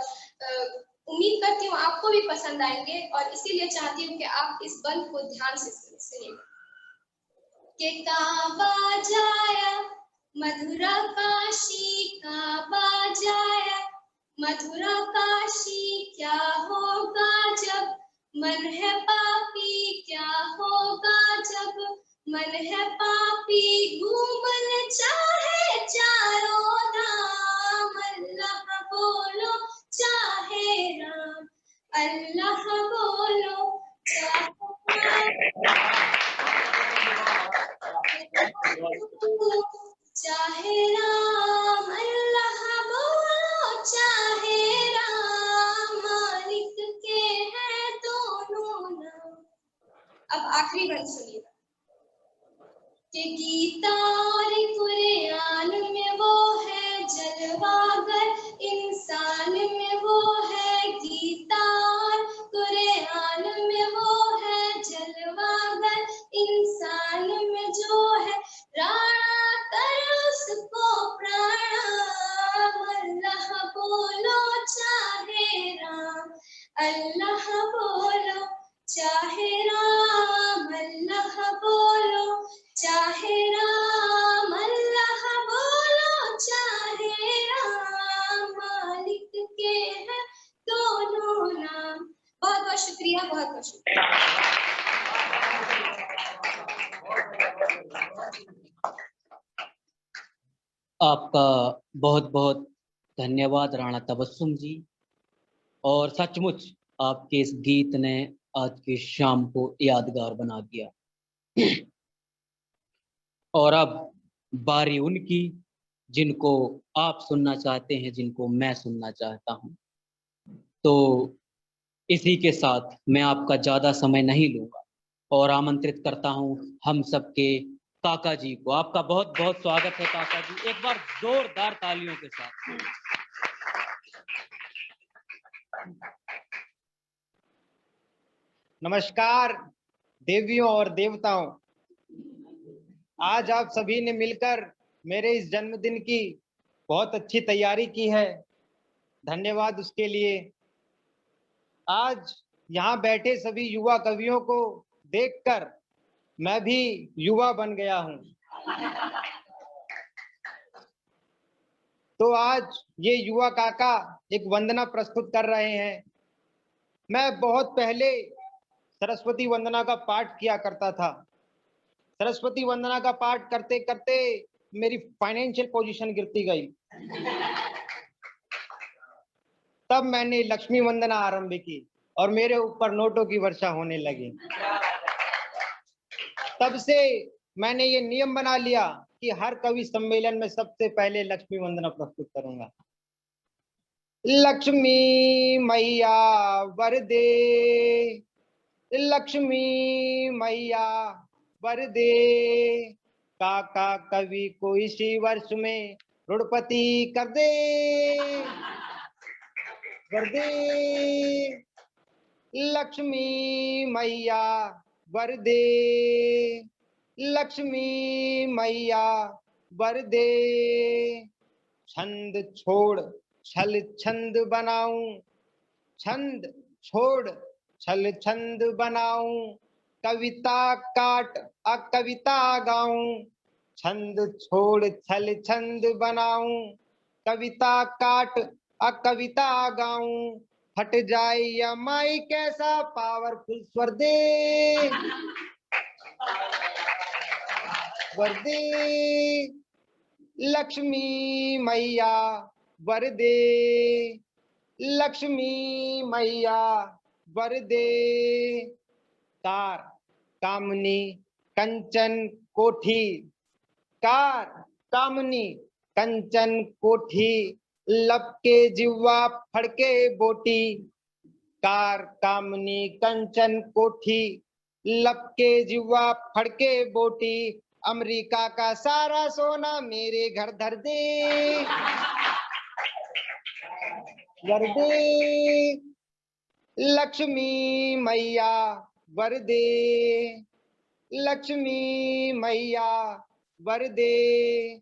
उम्मीद करती हूँ आपको भी पसंद आएंगे और इसीलिए चाहती हूँ कि आप इस बंद को ध्यान से सुनिए। के काबा जाया मधुरा काशी, काबा जाया मधुरा काशी, क्या होगा जब मन है पापी, क्या होगा जब मन है पापी, घूमन चाहे चारों धाम, अल्लाह बोलो चाहे राम, अल्लाह बोलो चाहे चाहे राम, अल्लाह बोलो चाहे राम, मालिक के हैं दोनों नाम। अब आखिरी बंद सुनिएगा कि गीता और कुरान में वो है जलवागर, इंसान में वो है गीता और कुरान में वो है जलवागर, इंसान में जो है राणा कर उसको प्रणाम, अल्लाह बोलो चाहे राम, अल्लाह बोलो चाहे राम, अल्लाह बोलो चाहे राम, अल्लाह बोलो चाहे राम, मालिक के हैं दोनों नाम। बहुत बहुत शुक्रिया, बहुत बहुत शुक्रिया। आपका बहुत बहुत धन्यवाद राणा तबस्सुम जी। और सचमुच आपके इस गीत ने आज की शाम को यादगार बना दिया। और अब बारी उनकी जिनको आप सुनना चाहते हैं, जिनको मैं सुनना चाहता हूं। तो इसी के साथ मैं आपका ज़्यादा समय नहीं लूँगा और आमंत्रित करता हूं हम सबके काका जी को। आपका बहुत बहुत स्वागत है काका जी, एक बार जोरदार तालियों के साथ। नमस्कार देवियों और देवताओं, आज आप सभी ने मिलकर मेरे इस जन्मदिन की बहुत अच्छी तैयारी की है, धन्यवाद उसके लिए। आज यहाँ बैठे सभी युवा कवियों को देखकर मैं भी युवा बन गया हूँ। तो आज ये युवा काका एक वंदना प्रस्तुत कर रहे हैं। मैं बहुत पहले सरस्वती वंदना का पाठ किया करता था। सरस्वती वंदना का पाठ करते करते मेरी फाइनेंशियल पोजीशन गिरती गई। तब मैंने लक्ष्मी वंदना आरंभ की और मेरे ऊपर नोटों की वर्षा होने लगी। तब से मैंने ये नियम बना लिया कि हर कवि सम्मेलन में सबसे पहले लक्ष्मी वंदना प्रस्तुत करूंगा। लक्ष्मी मैया वरदे, लक्ष्मी मैया वरदे, काका कवि को इसी वर्ष में रुड़पति कर दे, वरदे। लक्ष्मी मैया वरदे, लक्ष्मी मैया वरदे, छंद छोड़ छल छंद बनाऊं, छंद छोड़ छल छंद बनाऊं, कविता काट अकविता गाऊं, छंद छोड़ छल छंद बनाऊं, कविता काट अकविता गाऊं, फट जाए या माई कैसा पावरफुल स्वर दे, वरदे। लक्ष्मी मैया वरदे, लक्ष्मी मैया वरदे, कार कामनी कंचन कोठी, कार कामनी कंचन कोठी, लपके जिह्वा फड़के बोटी, कार कामनी कंचन कोठी, लपके जिह्वा फड़के बोटी, अमेरिका का सारा सोना मेरे घर धर दे, वरदे। लक्ष्मी मैया वरदे, लक्ष्मी मैया वर दे।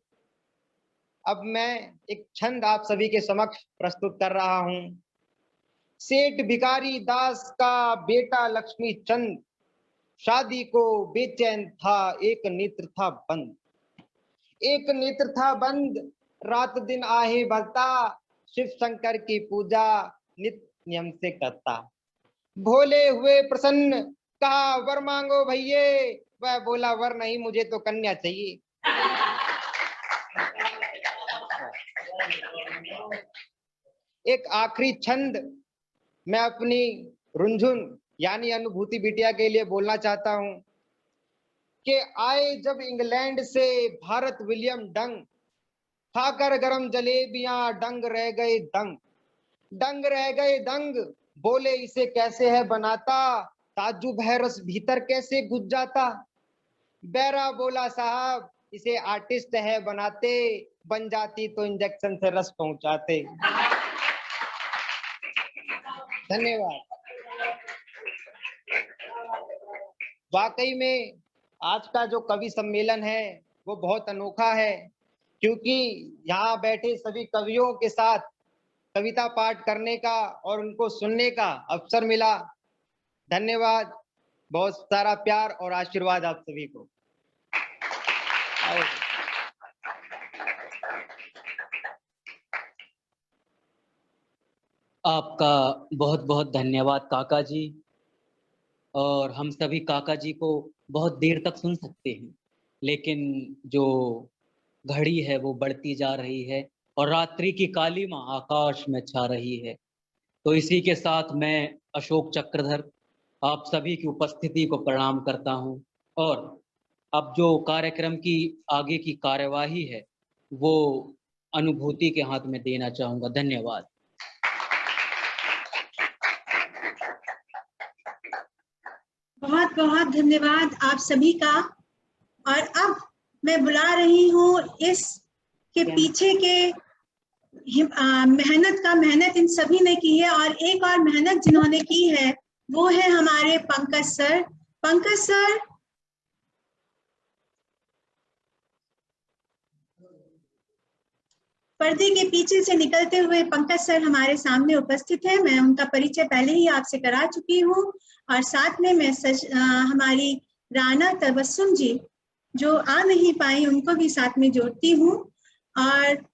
अब मैं एक छंद आप सभी के समक्ष प्रस्तुत कर रहा हूं। सेठ भिखारी दास का बेटा लक्ष्मी चंद शादी को बेचैन था, एक नेत्र था बंद। एक नेत्र था बंद, रात दिन आहे भरता, शिव शंकर की पूजा नित्य नियम से करता। भोले हुए प्रसन्न, कहा वर मांगो भैये। वह बोला वर नहीं, मुझे तो कन्या चाहिए। एक आखिरी छंद मैं अपनी रुंझुन यानी अनुभूति बिटिया के लिए बोलना चाहता हूं कि आए जब इंग्लैंड से भारत विलियम डंग, खाकर गरम जलेबियां डंग रह गए दंग। डंग रह गए दंग, बोले इसे कैसे है बनाता, ताज्जुब है रस भीतर कैसे घुस जाता। बैरा बोला साहब इसे आर्टिस्ट है बनाते, बन जाती तो इंजेक्शन से रस पहुंचाते। धन्यवाद। वाकई में आज का जो कवि सम्मेलन है वो बहुत अनोखा है, क्योंकि यहाँ बैठे सभी कवियों के साथ कविता पाठ करने का और उनको सुनने का अवसर मिला। धन्यवाद, बहुत सारा प्यार और आशीर्वाद आप सभी को। आपका बहुत बहुत धन्यवाद काका जी। और हम सभी काका जी को बहुत देर तक सुन सकते हैं, लेकिन जो घड़ी है वो बढ़ती जा रही है और रात्रि की कालीमा आकाश में छा रही है। तो इसी के साथ मैं अशोक चक्रधर आप सभी की उपस्थिति को प्रणाम करता हूं और अब जो कार्यक्रम की आगे की कार्यवाही है वो अनुभूति के हाथ में देना चाहूंगा। धन्यवाद। बहुत बहुत धन्यवाद आप सभी का। और अब मैं बुला रही हूँ इस के पीछे के मेहनत इन सभी ने की है, और एक और मेहनत जिन्होंने की है वो है हमारे पंकज सर। पंकज सर, पर्दे के पीछे से निकलते हुए पंकज सर हमारे सामने उपस्थित है। मैं उनका परिचय पहले ही आपसे करा चुकी हूँ, और साथ में मैं हमारी राना तबस्सुम जी जो आ नहीं पाई उनको भी साथ में जोड़ती हूँ। और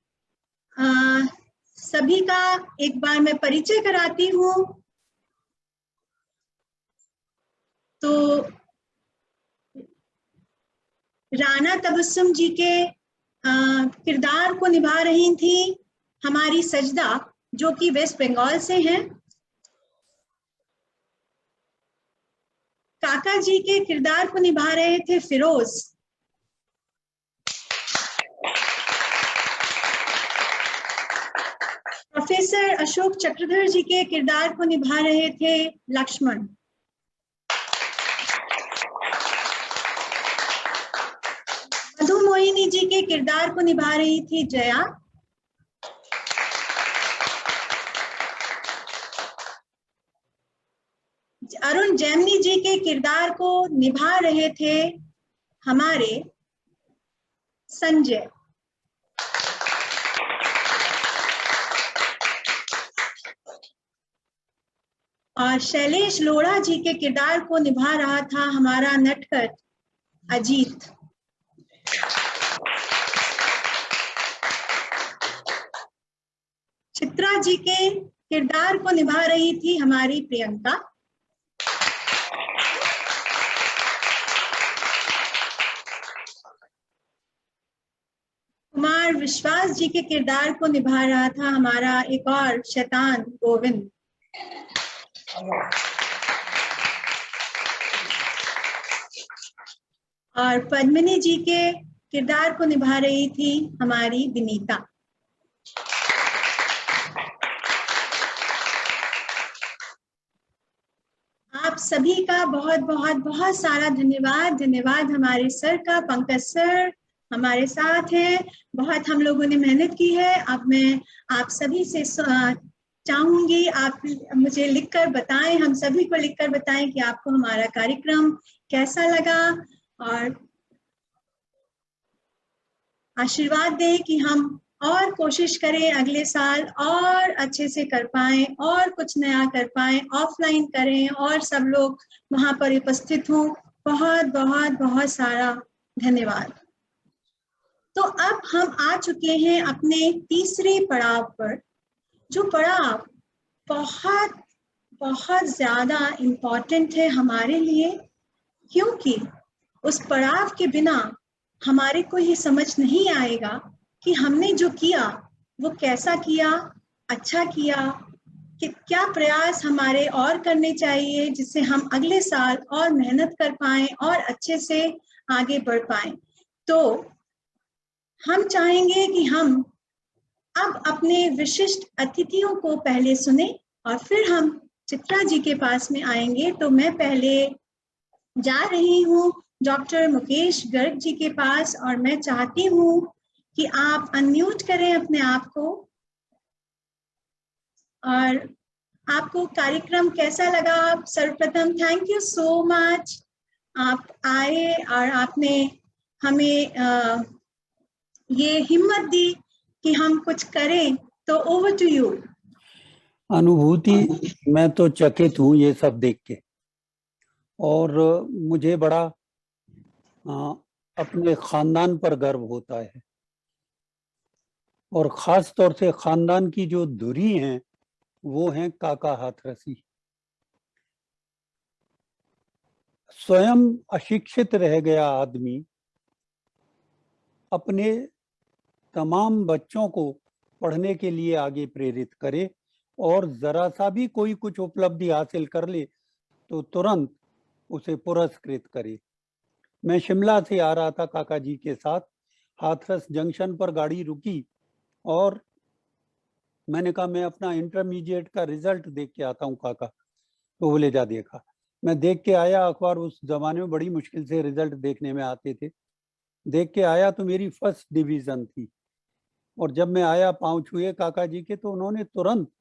सभी का एक बार मैं परिचय कराती हूँ। तो राना तबस्सुम जी के किरदार को निभा रही थी हमारी सजदा, जो कि वेस्ट बंगाल से हैं। काका जी के किरदार को निभा रहे थे फिरोज। प्रोफेसर अशोक चक्रधर जी के किरदार को निभा रहे थे लक्ष्मण। मधु मोहिनी जी के किरदार को निभा रही थी जया। अरुण जैमिनी जी के किरदार को निभा रहे थे हमारे संजय। और शैलेश लोढ़ा जी के किरदार को निभा रहा था हमारा नटखट अजीत। चित्रा जी के किरदार को निभा रही थी हमारी प्रियंका। कुमार विश्वास जी के किरदार को निभा रहा था हमारा एक और शैतान गोविंद। और पद्मिनी जी के किरदार को निभा रही थी हमारी विनीता। आप सभी का बहुत बहुत बहुत सारा धन्यवाद। धन्यवाद हमारे सर का, पंकज सर हमारे साथ हैं। बहुत हम लोगों ने मेहनत की है। अब मैं आप सभी से चाहूंगी आप मुझे लिखकर बताएं, हम सभी को लिखकर बताएं कि आपको हमारा कार्यक्रम कैसा लगा। और आशीर्वाद दे कि हम और कोशिश करें अगले साल और अच्छे से कर पाएं और कुछ नया कर पाएं, ऑफलाइन करें और सब लोग वहां पर उपस्थित हों। बहुत बहुत बहुत सारा धन्यवाद। तो अब हम आ चुके हैं अपने तीसरे पड़ाव पर, जो पड़ाव बहुत बहुत ज्यादा इम्पोर्टेंट है हमारे लिए, क्योंकि उस पड़ाव के बिना हमारे को ये समझ नहीं आएगा कि हमने जो किया वो कैसा किया, अच्छा किया, कि क्या प्रयास हमारे और करने चाहिए जिससे हम अगले साल और मेहनत कर पाएं और अच्छे से आगे बढ़ पाएं। तो हम चाहेंगे कि हम अब अपने विशिष्ट अतिथियों को पहले सुने और फिर हम चित्रा जी के पास में आएंगे। तो मैं पहले जा रही हूँ डॉक्टर मुकेश गर्ग जी के पास और मैं चाहती हूँ कि आप अनम्यूट करें अपने आप को। और आपको कार्यक्रम कैसा लगा? सर्वप्रथम थैंक यू सो मच, आप आए और आपने हमें ये हिम्मत दी कि हम कुछ करें। तो ओवर टू यू। अनुभूति, मैं तो चकित हूँ ये सब देख के, और मुझे बड़ा अपने खानदान पर गर्व होता है, और खास तौर से खानदान की जो धुरी हैं वो हैं काका हाथरसी। स्वयं अशिक्षित रह गया आदमी अपने तमाम बच्चों को पढ़ने के लिए आगे प्रेरित करे, और जरा सा भी कोई कुछ उपलब्धि हासिल कर ले तो तुरंत उसे पुरस्कृत करे। मैं शिमला से आ रहा था काका जी के साथ, हाथरस जंक्शन पर गाड़ी रुकी और मैंने कहा मैं अपना इंटरमीडिएट का रिजल्ट देख के आता हूँ काका। तो बोले जा देखा। मैं देख के आया, अखबार उस जमाने में बड़ी मुश्किल से रिजल्ट देखने में आते थे। देख के आया तो मेरी फर्स्ट डिवीजन थी, और जब मैं आया पाँव छुए काका जी के तो उन्होंने तुरंत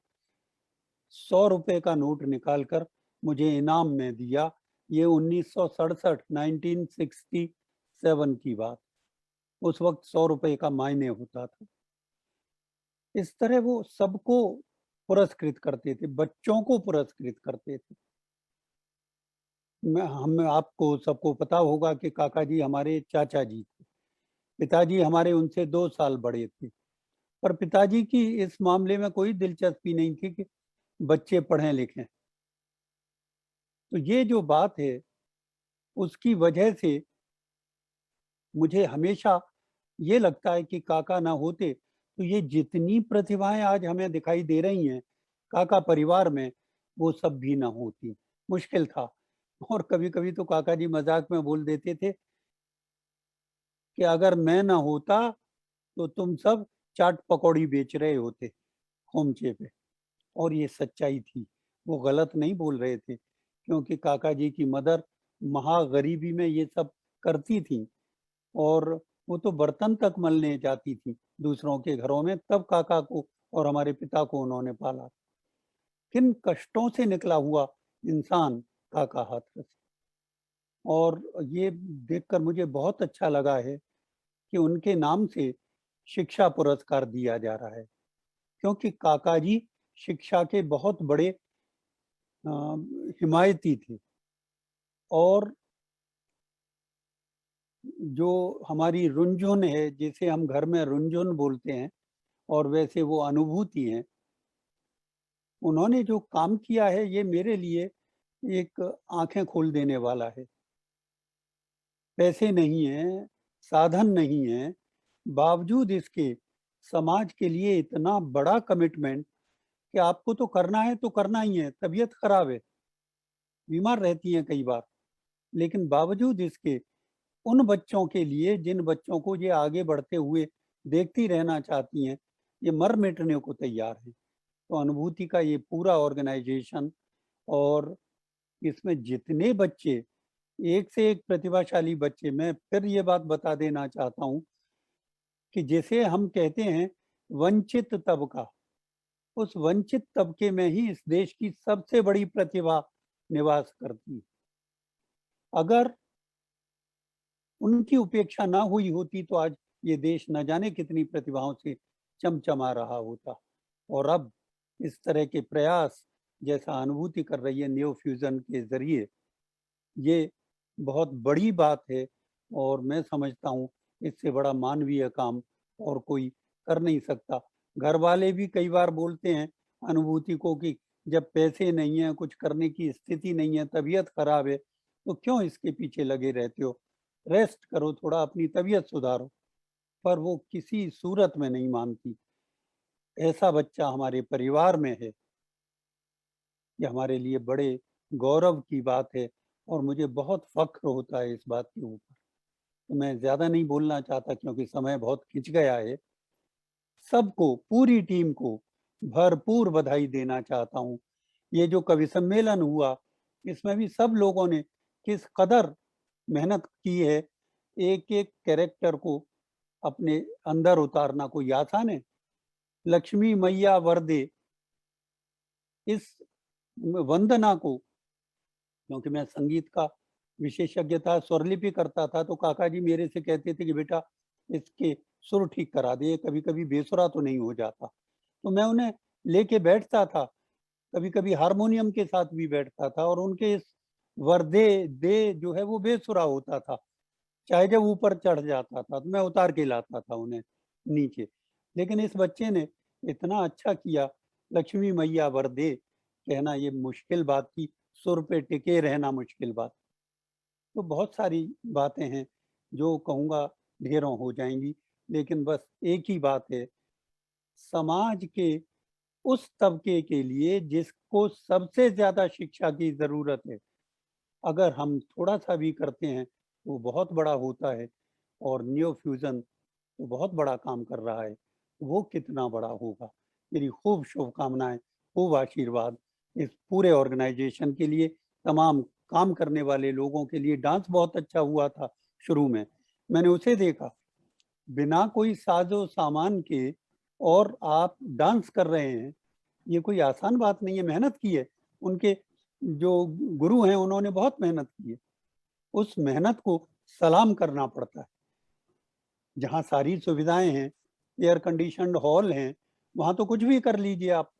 100 रुपए का नोट निकालकर मुझे इनाम में दिया। ये 1967 1967 की बात। उस वक्त 100 रुपए का मायने होता था। इस तरह वो सबको पुरस्कृत करते थे, बच्चों को पुरस्कृत करते थे। हम आपको सबको पता होगा कि काका जी हमारे चाचा जी थे, पिताजी हमारे उनसे 2 साल बड़े थे, पर पिताजी की इस मामले में कोई दिलचस्पी नहीं थी कि बच्चे पढ़ें लिखें। तो ये जो बात है उसकी वजह से मुझे हमेशा ये लगता है कि काका ना होते तो ये जितनी प्रतिभाएं आज हमें दिखाई दे रही हैं काका परिवार में, वो सब भी ना होती। मुश्किल था। और कभी कभी तो काका जी मजाक में बोल देते थे कि अगर मैं ना होता तो तुम सब चाट पकौड़ी बेच रहे होते खोमचे पे। और ये सच्चाई थी, वो गलत नहीं बोल रहे थे, क्योंकि काका जी की मदर महागरीबी में ये सब करती थी, और वो तो बर्तन तक मलने जाती थी दूसरों के घरों में, तब काका को और हमारे पिता को उन्होंने पाला। किन कष्टों से निकला हुआ इंसान काका हाथरस। और ये देखकर मुझे बहुत अच्छा लगा है कि उनके नाम से शिक्षा पुरस्कार दिया जा रहा है, क्योंकि काका जी शिक्षा के बहुत बड़े हिमायती थे। और जो हमारी रुंझुन है, जिसे हम घर में रुंझुन बोलते हैं, और वैसे वो अनुभूति है, उन्होंने जो काम किया है ये मेरे लिए एक आंखें खोल देने वाला है। पैसे नहीं है, साधन नहीं है, बावजूद इसके समाज के लिए इतना बड़ा कमिटमेंट कि आपको तो करना है तो करना ही है। तबीयत खराब है, बीमार रहती हैं कई बार, लेकिन बावजूद इसके उन बच्चों के लिए जिन बच्चों को ये आगे बढ़ते हुए देखती रहना चाहती हैं, ये मर मिटने को तैयार है। तो अनुभूति का ये पूरा ऑर्गेनाइजेशन, और इसमें जितने बच्चे, एक से एक प्रतिभाशाली बच्चे, मैं फिर ये बात बता देना चाहता हूँ कि जैसे हम कहते हैं वंचित तबका, उस वंचित तबके में ही इस देश की सबसे बड़ी प्रतिभा निवास करती है। अगर उनकी उपेक्षा ना हुई होती तो आज ये देश न जाने कितनी प्रतिभाओं से चमचमा रहा होता। और अब इस तरह के प्रयास जैसा अनुभूति कर रही है न्यू फ्यूजन के जरिए, ये बहुत बड़ी बात है। और मैं समझता हूँ इससे बड़ा मानवीय काम और कोई कर नहीं सकता। घर वाले भी कई बार बोलते हैं अनुभूति को कि जब पैसे नहीं है, कुछ करने की स्थिति नहीं है, तबीयत खराब है, तो क्यों इसके पीछे लगे रहते हो, रेस्ट करो, थोड़ा अपनी तबीयत सुधारो। पर वो किसी सूरत में नहीं मानती। ऐसा बच्चा हमारे परिवार में है, ये हमारे लिए बड़े गौरव की बात है और मुझे बहुत फख्र होता है इस बात के ऊपर। तो मैं ज्यादा नहीं बोलना चाहता क्योंकि समय बहुत खिंच गया है। सबको, पूरी टीम को भरपूर बधाई देना चाहता हूँ। ये जो कवि सम्मेलन हुआ, इसमें भी सब लोगों ने किस कदर मेहनत की है। एक एक कैरेक्टर को अपने अंदर उतारना कोई आसान है। लक्ष्मी मैया वरदे, इस वंदना को, क्योंकि मैं संगीत का विशेषज्ञ था, स्वरलिपि करता था, तो काका जी मेरे से कहते थे कि बेटा इसके सुर ठीक करा दे, कभी कभी बेसुरा तो नहीं हो जाता। तो मैं उन्हें लेके बैठता था, कभी कभी हारमोनियम के साथ भी बैठता था, और उनके इस वर्दे दे जो है वो बेसुरा होता था। चाहे जब ऊपर चढ़ जाता था तो मैं उतार के लाता था उन्हें नीचे। लेकिन इस बच्चे ने इतना अच्छा किया, लक्ष्मी मैया वरदे कहना ये मुश्किल बात थी, सुर पे टिके रहना मुश्किल बात। तो बहुत सारी बातें हैं जो कहूँगा ढेरों हो जाएंगी, लेकिन बस एक ही बात है, समाज के उस तबके के लिए जिसको सबसे ज्यादा शिक्षा की जरूरत है, अगर हम थोड़ा सा भी करते हैं तो बहुत बड़ा होता है। और न्यू फ्यूजन तो बहुत बड़ा काम कर रहा है, वो कितना बड़ा होगा। मेरी खूब शुभकामनाएं, खूब आशीर्वाद इस पूरे ऑर्गेनाइजेशन के लिए, तमाम काम करने वाले लोगों के लिए। डांस बहुत अच्छा हुआ था शुरू में, मैंने उसे देखा, बिना कोई साजो सामान के और आप डांस कर रहे हैं, ये कोई आसान बात नहीं है। मेहनत की है, उनके जो गुरु हैं उन्होंने बहुत मेहनत की है। उस मेहनत को सलाम करना पड़ता है। जहाँ सारी सुविधाएं हैं, एयर कंडीशनड हॉल हैं, वहां तो कुछ भी कर लीजिए आप,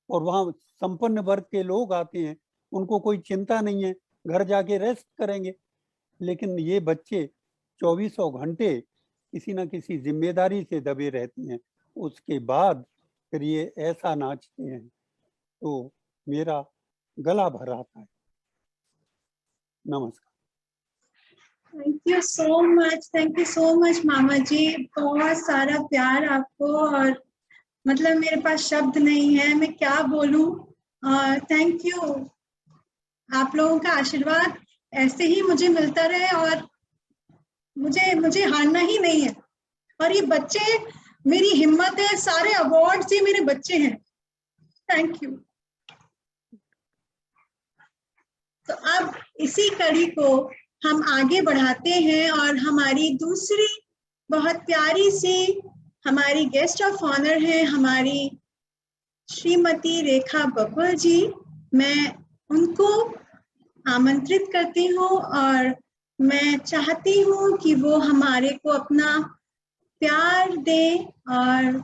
और वहाँ संपन्न वर्ग के लोग आते हैं, उनको कोई चिंता नहीं है, घर जाके रेस्ट करेंगे। लेकिन ये बच्चे 24 घंटे किसी ना किसी जिम्मेदारी से दबे रहते हैं, उसके बाद फिर ये ऐसा नाचते हैं तो मेरा गला भर आता है। नमस्कार। थैंक यू सो मच मामा जी, बहुत सारा प्यार आपको, और मतलब मेरे पास शब्द नहीं है, मैं क्या बोलूं। Thank you. आप लोगों का आशीर्वाद ऐसे ही मुझे मिलता रहे, और मुझे हारना ही नहीं है। और ये बच्चे मेरी हिम्मत है, सारे अवार्ड्स ये मेरे बच्चे हैं। Thank you. तो अब इसी कड़ी को हम आगे बढ़ाते हैं, और हमारी दूसरी बहुत प्यारी सी हमारी गेस्ट ऑफ ऑनर है हमारी श्रीमती रेखा बब्बर जी। मैं उनको आमंत्रित करती हूँ, और मैं चाहती हूँ कि वो हमारे को अपना प्यार दे, और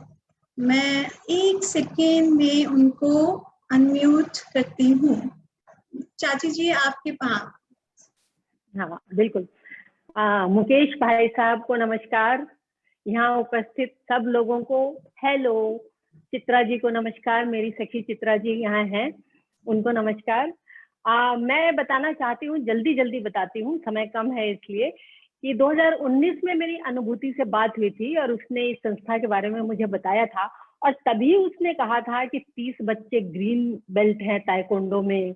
मैं 1 सेकेंड में उनको अनम्यूट करती हूँ। चाची जी आपके पास। हाँ बिल्कुल। मुकेश भाई साहब को नमस्कार, यहाँ उपस्थित सब लोगों को हेलो, चित्रा जी को नमस्कार, मेरी सखी चित्रा जी यहाँ हैं, उनको नमस्कार। मैं बताना चाहती हूँ, जल्दी बताती हूँ, समय कम है इसलिए, कि 2019 में मेरी अनुभूति से बात हुई थी और उसने इस संस्था के बारे में मुझे बताया था, और तभी उसने कहा था कि 30 बच्चे ग्रीन बेल्ट हैं ताइक्वांडो में,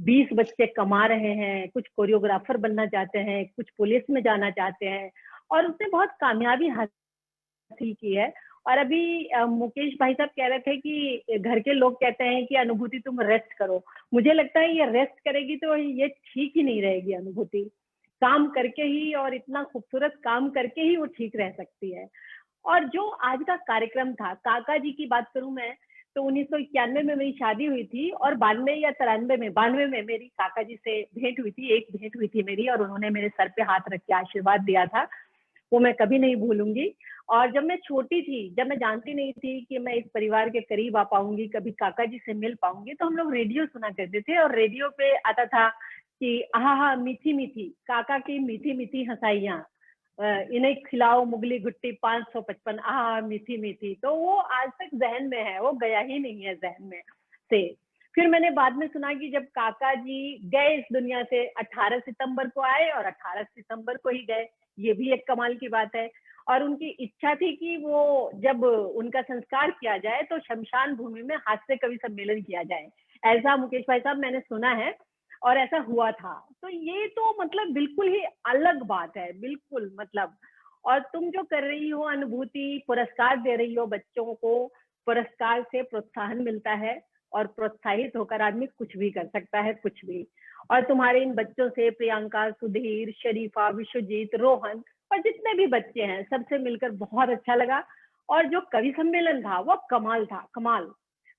20 बच्चे कमा रहे हैं, कुछ कोरियोग्राफर बनना चाहते हैं, कुछ पुलिस में जाना चाहते हैं, और उसने बहुत कामयाबी हासिल की है। और अभी मुकेश भाई साहब कह रहे थे कि घर के लोग कहते हैं कि अनुभूति तुम रेस्ट करो। मुझे लगता है ये रेस्ट करेगी तो ये ठीक ही नहीं रहेगी। अनुभूति काम करके ही, और इतना खूबसूरत काम करके ही वो ठीक रह सकती है। और जो आज का कार्यक्रम था, काका जी की बात करूं मैं तो 1991 में मेरी शादी हुई थी, और 92 या 92 में मेरी काका जी से भेंट हुई थी, एक भेंट हुई थी मेरी, और उन्होंने मेरे सर पे हाथ रख के आशीर्वाद दिया था। वो मैं कभी नहीं भूलूंगी। और जब मैं छोटी थी, जब मैं जानती नहीं थी कि मैं इस परिवार के करीब आ पाऊंगी, कभी काका जी से मिल पाऊंगी, तो हम लोग रेडियो सुना करते थे और रेडियो पे आता था कि आहा मीठी मीठी काका की मीठी मीठी हंसाइयां, इन्हें खिलाओ मुगली गुट्टी 555, आहा मीठी मीठी। तो वो आज तक जहन में है, वो गया ही नहीं है जहन में से। फिर मैंने बाद में सुना कि जब काका जी गए इस दुनिया से, 18 सितंबर को आए और 18 सितंबर को ही गए, ये भी एक कमाल की बात है। और उनकी इच्छा थी कि वो जब उनका संस्कार किया जाए तो शमशान भूमि में हास्य कवि सम्मेलन किया जाए, ऐसा मुकेश भाई साहब मैंने सुना है और ऐसा हुआ था। तो ये तो मतलब बिल्कुल ही अलग बात है, बिल्कुल मतलब। और तुम जो कर रही हो अनुभूति, पुरस्कार दे रही हो बच्चों को, पुरस्कार से प्रोत्साहन मिलता है और प्रोत्साहित होकर आदमी कुछ भी कर सकता है, कुछ भी। और तुम्हारे इन बच्चों से प्रियंका, सुधीर, शरीफा, विश्वजीत, रोहन और जितने भी बच्चे हैं, सबसे मिलकर बहुत अच्छा लगा। और जो कवि सम्मेलन था वो कमाल था, कमाल।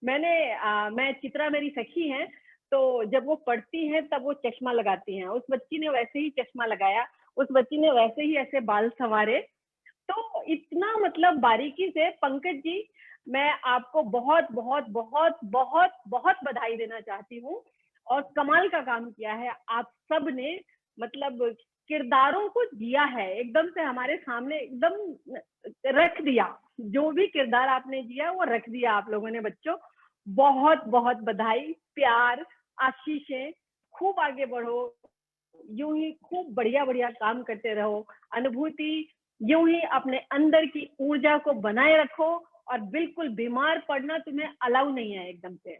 मैं चित्रा मेरी सखी है, तो जब वो पढ़ती है तब वो चश्मा लगाती हैं, उस बच्ची ने वैसे ही चश्मा लगाया, उस बच्ची ने वैसे ही ऐसे बाल संवारे। तो इतना मतलब बारीकी से, पंकज जी मैं आपको बहुत बहुत बहुत बहुत बहुत बधाई देना चाहती हूँ। और कमाल का काम किया है आप सब ने, मतलब किरदारों को जिया है, एकदम से हमारे सामने एकदम रख दिया, जो भी किरदार आपने जिया वो रख दिया आप लोगों ने। बच्चों बहुत बहुत बधाई, प्यार, आशीषें, खूब आगे बढ़ो, यूं ही खूब बढ़िया बढ़िया काम करते रहो। अनुभूति यूं ही अपने अंदर की ऊर्जा को बनाए रखो और बिल्कुल बीमार पड़ना तुम्हें अलाउ नहीं है एकदम से,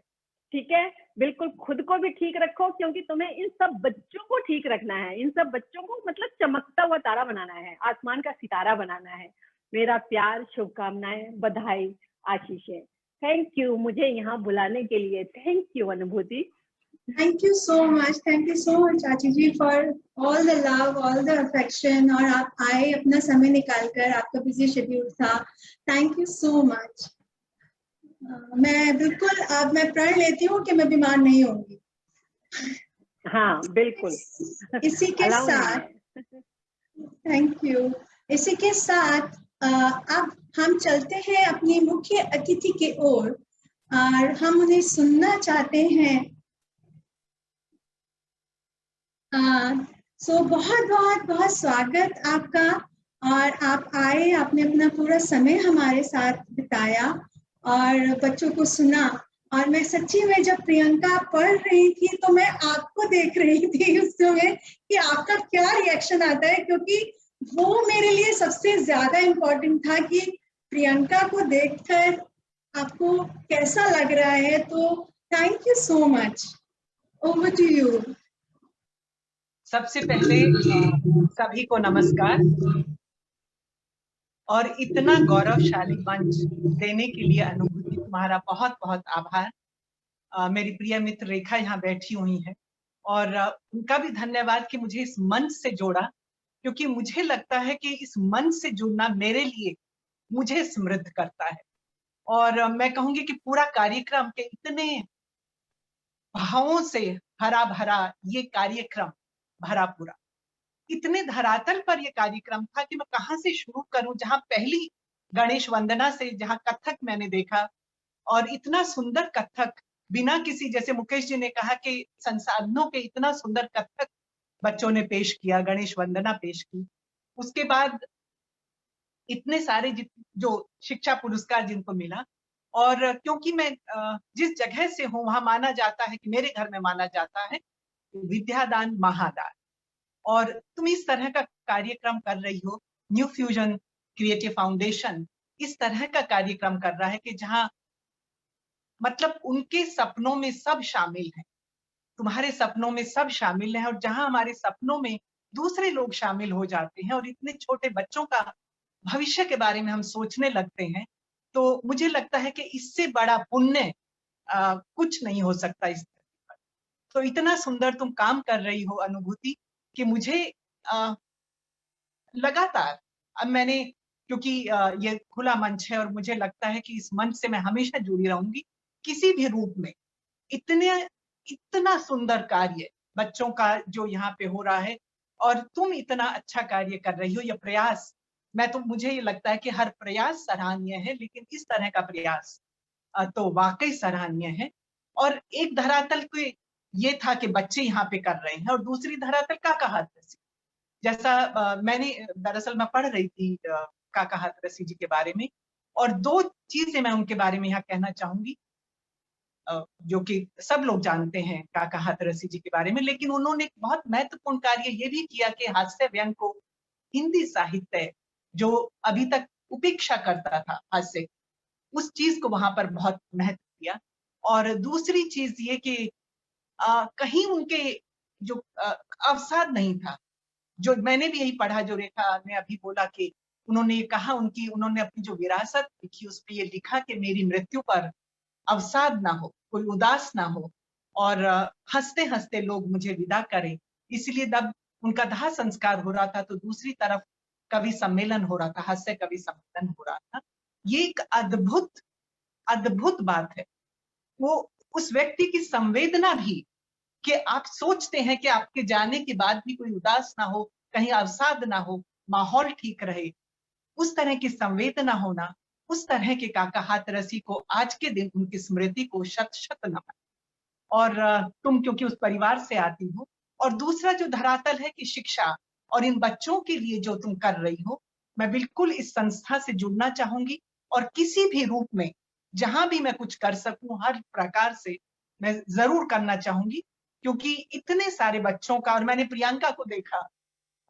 ठीक है? बिल्कुल खुद को भी ठीक रखो, क्योंकि तुम्हें इन सब बच्चों को ठीक रखना है, इन सब बच्चों को मतलब चमकता हुआ तारा बनाना है, आसमान का सितारा बनाना है। मेरा प्यार, शुभकामनाएं, बधाई, आशीषें। थैंक यू मुझे यहाँ बुलाने के लिए, थैंक यू अनुभूति। Thank you so much, चाची जी, for all the love, all the affection। और आप आए अपना समय निकालकर, आपका बिजी शेड्यूल था, थैंक यू सो मच। मैं बिल्कुल अब मैं प्रण लेती हूँ कि मैं बीमार नहीं होंगी। हाँ बिल्कुल। इसी के साथ थैंक यू। इसी के साथ अब हम चलते हैं अपनी मुख्य अतिथि की ओर और हम उन्हें सुनना चाहते हैं। बहुत बहुत बहुत स्वागत आपका, और आप आए, आपने अपना पूरा समय हमारे साथ बिताया और बच्चों को सुना। और मैं सच्ची में जब प्रियंका पढ़ रही थी तो मैं आपको देख रही थी उस समय कि आपका क्या रिएक्शन आता है, क्योंकि वो मेरे लिए सबसे ज्यादा इम्पोर्टेंट था कि प्रियंका को देखकर आपको कैसा लग रहा है। तो thank you so much, over to you. सबसे पहले सभी को नमस्कार और इतना गौरवशाली मंच देने के लिए अनुभूति तुम्हारा बहुत बहुत आभार। मेरी प्रिय मित्र रेखा यहाँ बैठी हुई है और उनका भी धन्यवाद कि मुझे इस मंच से जोड़ा, क्योंकि मुझे लगता है कि इस मंच से जुड़ना मेरे लिए मुझे समृद्ध करता है। और मैं कहूंगी कि पूरा कार्यक्रम के इतने भावों से हरा भरा ये कार्यक्रम, भरा पूरा, इतने धरातल पर ये कार्यक्रम था कि मैं कहाँ से शुरू करूं। जहां पहली गणेश वंदना से जहां कथक मैंने देखा, और इतना सुंदर कथक, बिना किसी, जैसे मुकेश जी ने कहा कि संसाधनों के इतना सुंदर कथक बच्चों ने पेश किया, गणेश वंदना पेश की। उसके बाद इतने सारे जो शिक्षा पुरस्कार जिनको मिला, और क्योंकि मैं जिस जगह से हूँ वहां माना जाता है कि मेरे घर में माना जाता है विद्यादान महादान, और तुम इस तरह का कार्यक्रम कर रही हो। न्यू फ्यूजन क्रिएटिव फाउंडेशन इस तरह का कार्यक्रम कर रहा है कि जहां मतलब उनके सपनों में सब शामिल हैं, तुम्हारे सपनों में सब शामिल हैं, और जहां हमारे सपनों में दूसरे लोग शामिल हो जाते हैं और इतने छोटे बच्चों का भविष्य के बारे में हम सोचने लगते हैं, तो मुझे लगता है कि इससे बड़ा पुण्य कुछ नहीं हो सकता इस धरती पर। तो इतना सुंदर तुम काम कर रही हो अनुभूति कि मुझे लगातार, अब मैंने, क्योंकि ये खुला मंच है और मुझे लगता है कि इस मंच से मैं हमेशा जुड़ी रहूंगी किसी भी रूप में। इतना सुंदर कार्य बच्चों का जो यहाँ पे हो रहा है, और तुम इतना अच्छा कार्य कर रही हो, ये प्रयास मुझे ये लगता है कि हर प्रयास सराहनीय है, लेकिन इस तरह का प्रयास तो वाकई सराहनीय है। और एक धरातल पे ये था कि बच्चे यहाँ पे कर रहे हैं, और दूसरी धरातल काका हाथरसी, जैसा मैंने दरअसल मैं पढ़ रही थी काका हाथरसी जी के बारे में, और दो चीजें मैं उनके बारे में यहाँ कहना चाहूंगी, जो कि सब लोग जानते हैं काका हाथरसी जी के बारे में, लेकिन उन्होंने एक बहुत महत्वपूर्ण कार्य ये भी किया कि हास्य व्यंग को, हिंदी साहित्य जो अभी तक उपेक्षा करता था हास्य, उस चीज को वहां पर बहुत महत्व दिया। और दूसरी चीज ये कि कहीं उनके जो अवसाद नहीं था, जो मैंने भी यही पढ़ा, जो रेखा ने अभी बोला कि उन्होंने कहा उन्होंने अपनी जो विरासत लिखी उस पर ये लिखा कि मेरी मृत्यु पर अवसाद ना हो, कोई उदास ना हो, और हंसते हंसते लोग मुझे विदा करें। इसलिए जब उनका दाह संस्कार हो रहा था तो दूसरी तरफ कवि सम्मेलन हो रहा था, हास्य कवि सम्मेलन हो रहा था। ये एक अद्भुत बात है, वो उस व्यक्ति की संवेदना भी, कि आप सोचते हैं कि आपके जाने के बाद भी कोई उदास ना हो, कहीं अवसाद ना हो, माहौल ठीक रहे, उस तरह की संवेदना होना, उस तरह के काका हाथरसी को आज के दिन उनकी स्मृति को शत शत नमन। और तुम क्योंकि उस परिवार से आती हो, और दूसरा जो धरातल है कि शिक्षा और इन बच्चों के लिए जो तुम कर रही हो, मैं बिल्कुल इस संस्था से जुड़ना चाहूंगी, और किसी भी रूप में जहां भी मैं कुछ कर सकूं हर प्रकार से मैं जरूर करना चाहूंगी, क्योंकि इतने सारे बच्चों का, और मैंने प्रियंका को देखा,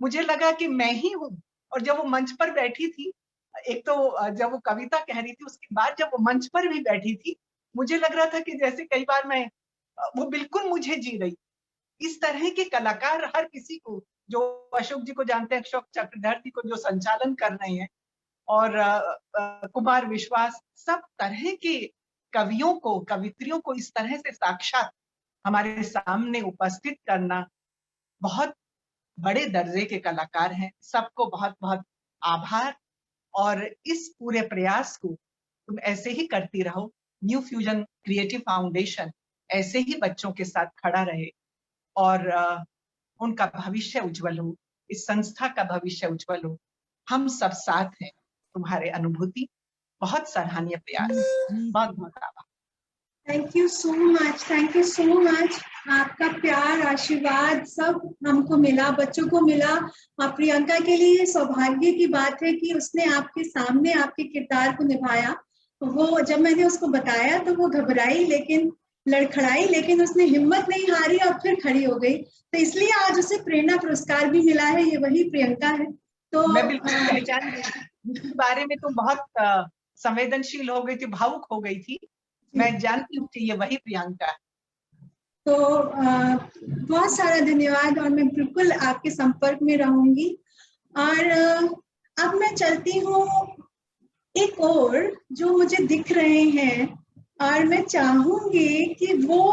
मुझे लगा कि मैं ही हूँ। और जब वो मंच पर बैठी थी, एक तो जब वो कविता कह रही थी, उसके बाद जब वो मंच पर भी बैठी थी, मुझे लग रहा था कि जैसे कई बार वो बिल्कुल मुझे जी रही। इस तरह के कलाकार हर किसी को, जो अशोक जी को जानते हैं, अशोक चक्रधर को जो संचालन कर रहे हैं, और कुमार विश्वास, सब तरह के कवियों को, कवित्रियों को इस तरह से साक्षात हमारे सामने उपस्थित करना, बहुत बड़े दर्जे के कलाकार हैं। सबको बहुत बहुत आभार, और इस पूरे प्रयास को तुम ऐसे ही करती रहो। न्यू फ्यूजन क्रिएटिव फाउंडेशन ऐसे ही बच्चों के साथ खड़ा रहे, और उनका भविष्य उज्जवल हो, इस संस्था का भविष्य उज्जवल हो। हम सब साथ हैं, तुम्हारे अनुभूति, बहुत सराहनीय प्रयास, बहुत बहुत आभार। Thank you so much, thank you so much. आपका प्यार, आशीर्वाद सब हमको मिला, बच्चों को मिला। और प्रियंका के लिए सौभाग्य की बात है कि उसने आपके सामने आपके किरदार को निभाया। वो जब मैंने उसको बताया तो वो घबराई, लेकिन लड़खड़ाई, लेकिन उसने हिम्मत नहीं हारी और फिर खड़ी हो गई। तो इसलिए आज उसे प्रेरणा पुरस्कार भी मिला है। ये वही प्रियंका है। तो मैं बिल्कुल पहचान गई, इसके बारे में तो बहुत संवेदनशील हो गई थी, भावुक हो गई थी। मैं जानती हूँ कि ये वही प्रियंका है। तो बहुत सारा धन्यवाद, और मैं बिल्कुल आपके संपर्क में रहूंगी। और अब मैं चलती हूँ एक और जो मुझे दिख रहे हैं, और मैं चाहूंगी कि वो,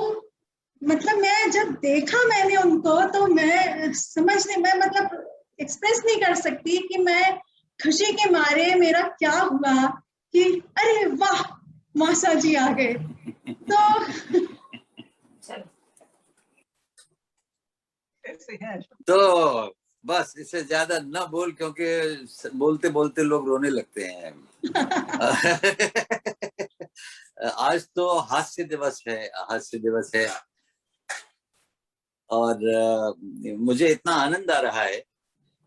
मतलब मैं जब देखा मैंने उनको, तो मैं मतलब एक्सप्रेस नहीं कर सकती कि मैं खुशी के मारे मेरा क्या हुआ कि अरे वाह, मौसा जी आ गए। तो बस इससे ज्यादा न बोल, क्योंकि बोलते बोलते लोग रोने लगते हैं। आज तो हास्य दिवस है, और मुझे इतना आनंद आ रहा है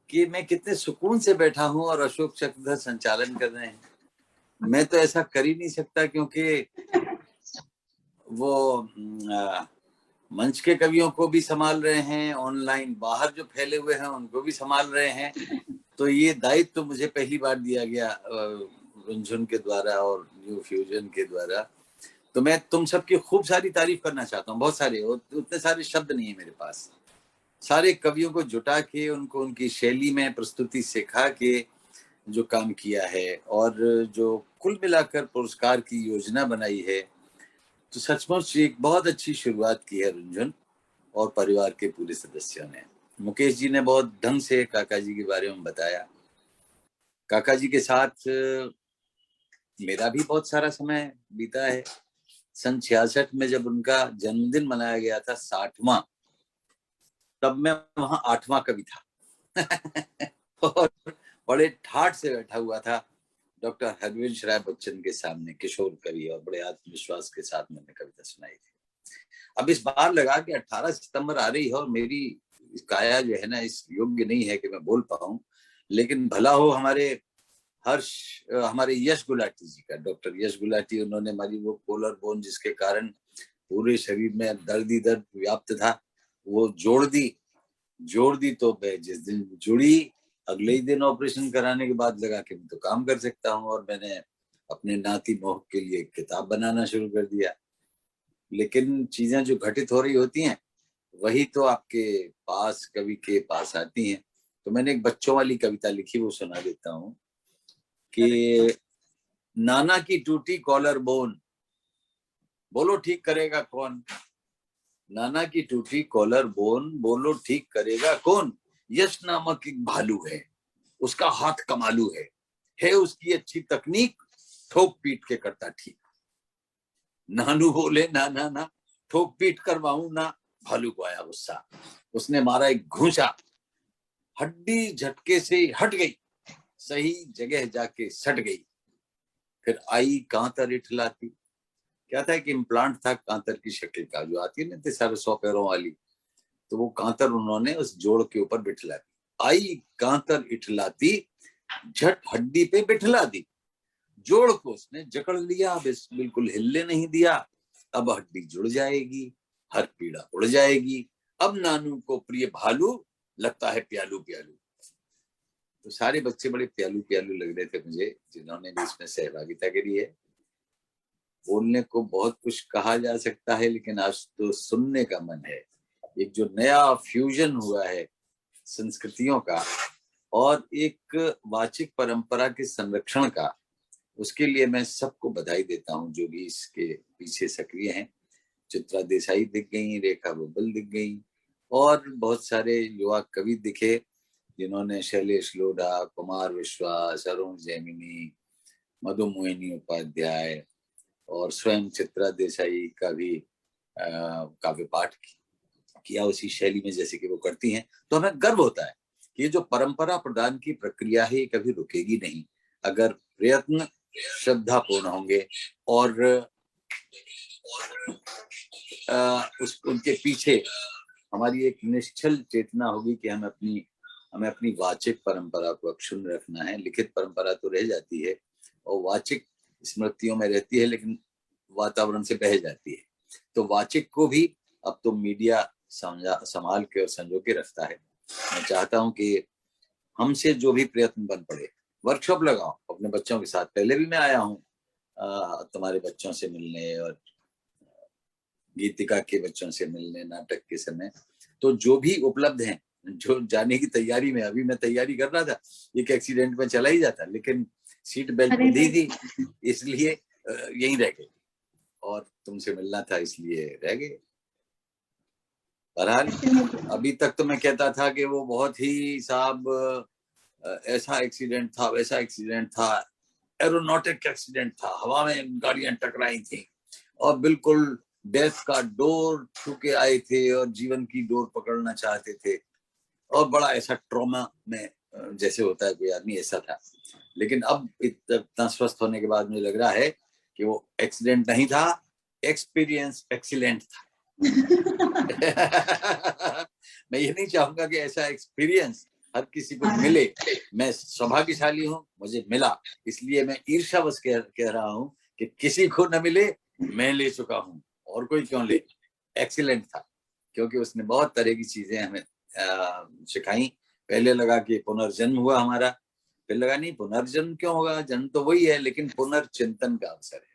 कि मैं कितने सुकून से बैठा हूं, और अशोक चक्रधर संचालन कर रहे हैं। मैं तो ऐसा कर ही नहीं सकता, क्योंकि वो मंच के कवियों को भी संभाल रहे हैं, ऑनलाइन बाहर जो फैले हुए हैं उनको भी संभाल रहे हैं। तो ये दायित्व तो मुझे पहली बार दिया गया रुनझुन के द्वारा और न्यू फ्यूजन के द्वारा। तो मैं तुम सबकी खूब सारी तारीफ करना चाहता हूँ, बहुत सारे, उतने सारे शब्द नहीं है मेरे पास। सारे कवियों को जुटा के उनको उनकी शैली में प्रस्तुति सिखा के जो काम किया है, और जो कुल मिलाकर पुरस्कार की योजना बनाई है, तो सचमुच एक बहुत अच्छी शुरुआत की है रुनझुन और परिवार के पूरे सदस्यों ने। मुकेश जी ने बहुत ढंग से काका जी के बारे में बताया। काका जी के साथ मेरा भी बहुत सारा समय बीता है। सन 66 में जब उनका जन्मदिन मनाया गया था, 60वां, तब मैं वहां 8वां कवि था। और बड़े ठाठ से बैठा हुआ था डॉक्टर हरवंश राय बच्चन के सामने, किशोर कवि, और बड़े आत्मविश्वास के साथ मैंने कविता सुनाई थी। अब इस बार लगा कि 18 सितंबर आ रही है और मेरी काया जो है ना इस योग्य नहीं है कि मैं बोल पाऊं, लेकिन भला हो हमारे यश गुलाटी जी का, डॉक्टर यश गुलाटी, उन्होंने हमारी वो कोलर बोन जिसके कारण पूरे शरीर में दर्द ही दर्द व्याप्त था, वो जोड़ दी तो मैं जिस दिन जुड़ी अगले ही दिन ऑपरेशन कराने के बाद लगा कि मैं तो काम कर सकता हूँ, और मैंने अपने नाती मोह के लिए किताब बनाना शुरू कर दिया। लेकिन चीजें जो घटित हो रही होती हैं वही तो आपके पास, कवि के पास आती हैं। तो मैंने एक बच्चों वाली कविता लिखी, वो सुना देता हूँ कि नाना की टूटी कॉलर बोन, बोलो ठीक करेगा कौन? नाना की टूटी कॉलर बोन, बोलो ठीक करेगा कौन? यश नामक एक भालू है, उसका हाथ कमालू है उसकी अच्छी तकनीक, ठोक पीट के करता ठीक। नानू बोले ना ना ना, ठोक पीट करवाऊं ना। भालू को आया गुस्सा, उसने मारा एक घूंसा, हड्डी झटके से हट गई, सही जगह जाके सट गई। फिर आई कांतर इठलाती, क्या था कि इम्प्लांट था कांतर की शक्ल का, जो आती है ना 100 पैरों वाली, तो वो कांतर उन्होंने उस जोड़ के ऊपर बिठला दी। आई कांतर इठलाती, झट हड्डी पे बिठला दी, जोड़ को उसने जकड़ लिया, बिल्कुल हिलने नहीं दिया। अब हड्डी जुड़ जाएगी, हर पीड़ा उड़ जाएगी, अब नानू को प्रिय भालू लगता है प्यालू प्यालू। तो सारे बच्चे बड़े प्यालू प्यालू लग रहे थे मुझे, जिन्होंने भी इसमें सहभागिता करी है। बोलने को बहुत कुछ कहा जा सकता है, लेकिन आज तो सुनने का मन है। एक जो नया फ्यूजन हुआ है संस्कृतियों का और एक वाचिक परंपरा के संरक्षण का, उसके लिए मैं सबको बधाई देता हूं जो भी इसके पीछे सक्रिय हैं। चित्रा देसाई दिख गई, रेखा बुब्बल दिख गई, और बहुत सारे युवा कवि दिखे जिन्होंने शैलेश लोढ़ा, कुमार विश्वास, अरुण जैमिनी, मधु मोहिनी उपाध्याय और स्वयं चित्रा देसाई का भी काव्य पाठ किया उसी शैली में जैसे कि वो करती हैं। तो हमें गर्व होता है कि ये जो परंपरा प्रदान की प्रक्रिया है ये कभी रुकेगी नहीं, अगर प्रयत्न श्रद्धापूर्ण होंगे और उनके पीछे हमारी एक निश्चल चेतना होगी कि हमें अपनी वाचिक परंपरा को अक्षुण्ण रखना है। लिखित परंपरा तो रह जाती है और वाचिक स्मृतियों में रहती है, लेकिन वातावरण से बह जाती है। तो वाचिक को भी अब तो मीडिया संभाल के और संजो के रखता है। मैं चाहता हूं कि हमसे जो भी प्रयत्न बन पड़े, वर्कशॉप लगाओ अपने बच्चों के साथ। पहले भी मैं आया हूँ तुम्हारे बच्चों से मिलने और गीतिका के बच्चों से मिलने नाटक के समय। तो जो भी उपलब्ध हैं, जो जाने की तैयारी में, अभी मैं तैयारी कर रहा था, एक एक्सीडेंट में चला ही जाता, लेकिन सीट बेल्ट बंधी थी इसलिए यहीं रह गए, और तुमसे मिलना था इसलिए रह गए। बहरहाल अभी तक तो मैं कहता था कि वो बहुत ही साहब ऐसा एक्सीडेंट था, वैसा एक्सीडेंट था, एरोनॉटिक एक्सीडेंट था, हवा में गाड़ियां टकराई थी और बिल्कुल डेथ का डोर छू के आए थे और जीवन की डोर पकड़ना चाहते थे, और बड़ा ऐसा ट्रॉमा में जैसे होता है कोई आदमी, ऐसा था। लेकिन अब इतना स्वस्थ होने के बाद मुझे लग रहा है कि वो एक्सीडेंट नहीं था, एक्सपीरियंस एक्सीलेंट था। मैं ये नहीं चाहूंगा कि ऐसा एक्सपीरियंस हर किसी को मिले। मैं सौभाग्यशाली हूँ, मुझे मिला, इसलिए मैं ईर्ष्यावश कह रहा हूँ कि किसी को न मिले, मैं ले चुका हूँ, और कोई क्यों ले। एक्सीलेंट था, क्योंकि उसने बहुत तरह की चीजें हमें सिखाई। पहले लगा कि पुनर्जन्म हुआ हमारा, फिर लगा नहीं पुनर्जन्म क्यों होगा, जन्म तो वही है, लेकिन पुनर्चिंतन का अवसर है।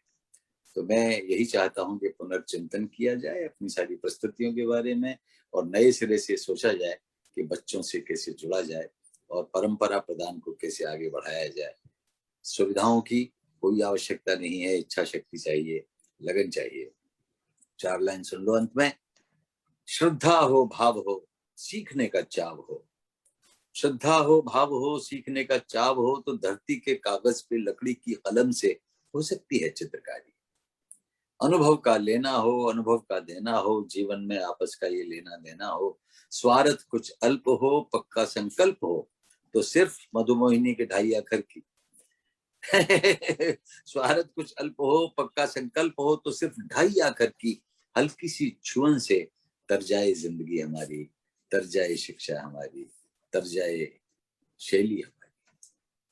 तो मैं यही चाहता हूं कि पुनर्चिंतन किया जाए अपनी सारी प्रस्तुतियों के बारे में, और नए सिरे से सोचा जाए कि बच्चों से कैसे जुड़ा जाए और परंपरा प्रदान को कैसे आगे बढ़ाया जाए। सुविधाओं की कोई आवश्यकता नहीं है, इच्छा शक्ति चाहिए, लगन चाहिए। 4 लाइन सुन लो अंत में। श्रद्धा हो, भाव हो, सीखने का चाव हो। श्रद्धा हो, भाव हो, सीखने का चाव हो, तो धरती के कागज पे लकड़ी की कलम से हो सकती है चित्रकारी। अनुभव का लेना हो, अनुभव का देना हो, जीवन में आपस का ये लेना देना हो, स्वार्थ कुछ अल्प हो, पक्का संकल्प हो, तो सिर्फ मधुमोहिनी के 2.5 अक्षर की स्वार्थ कुछ अल्प हो, पक्का संकल्प हो, तो सिर्फ 2.5 अक्षर की हल्की सी छुअन से तर जाए जिंदगी हमारी, तर जाए शिक्षा हमारी, तर जाए शैली हमारी।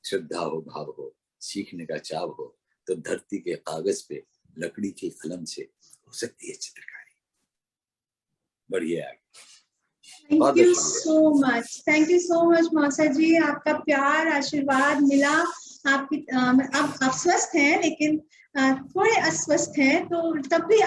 श्रद्धा हो, भाव हो, सीखने का चाव हो, तो धरती के कागज पे लकड़ी की कलम से हो सकती है चित्रकारी। बढ़िए आगे। थैंक यू सो मच मौसा जी, आपका प्यार आशीर्वाद मिला। आपकी अब आप स्वस्थ हैं, लेकिन थोड़े अस्वस्थ हैं, तो तब भी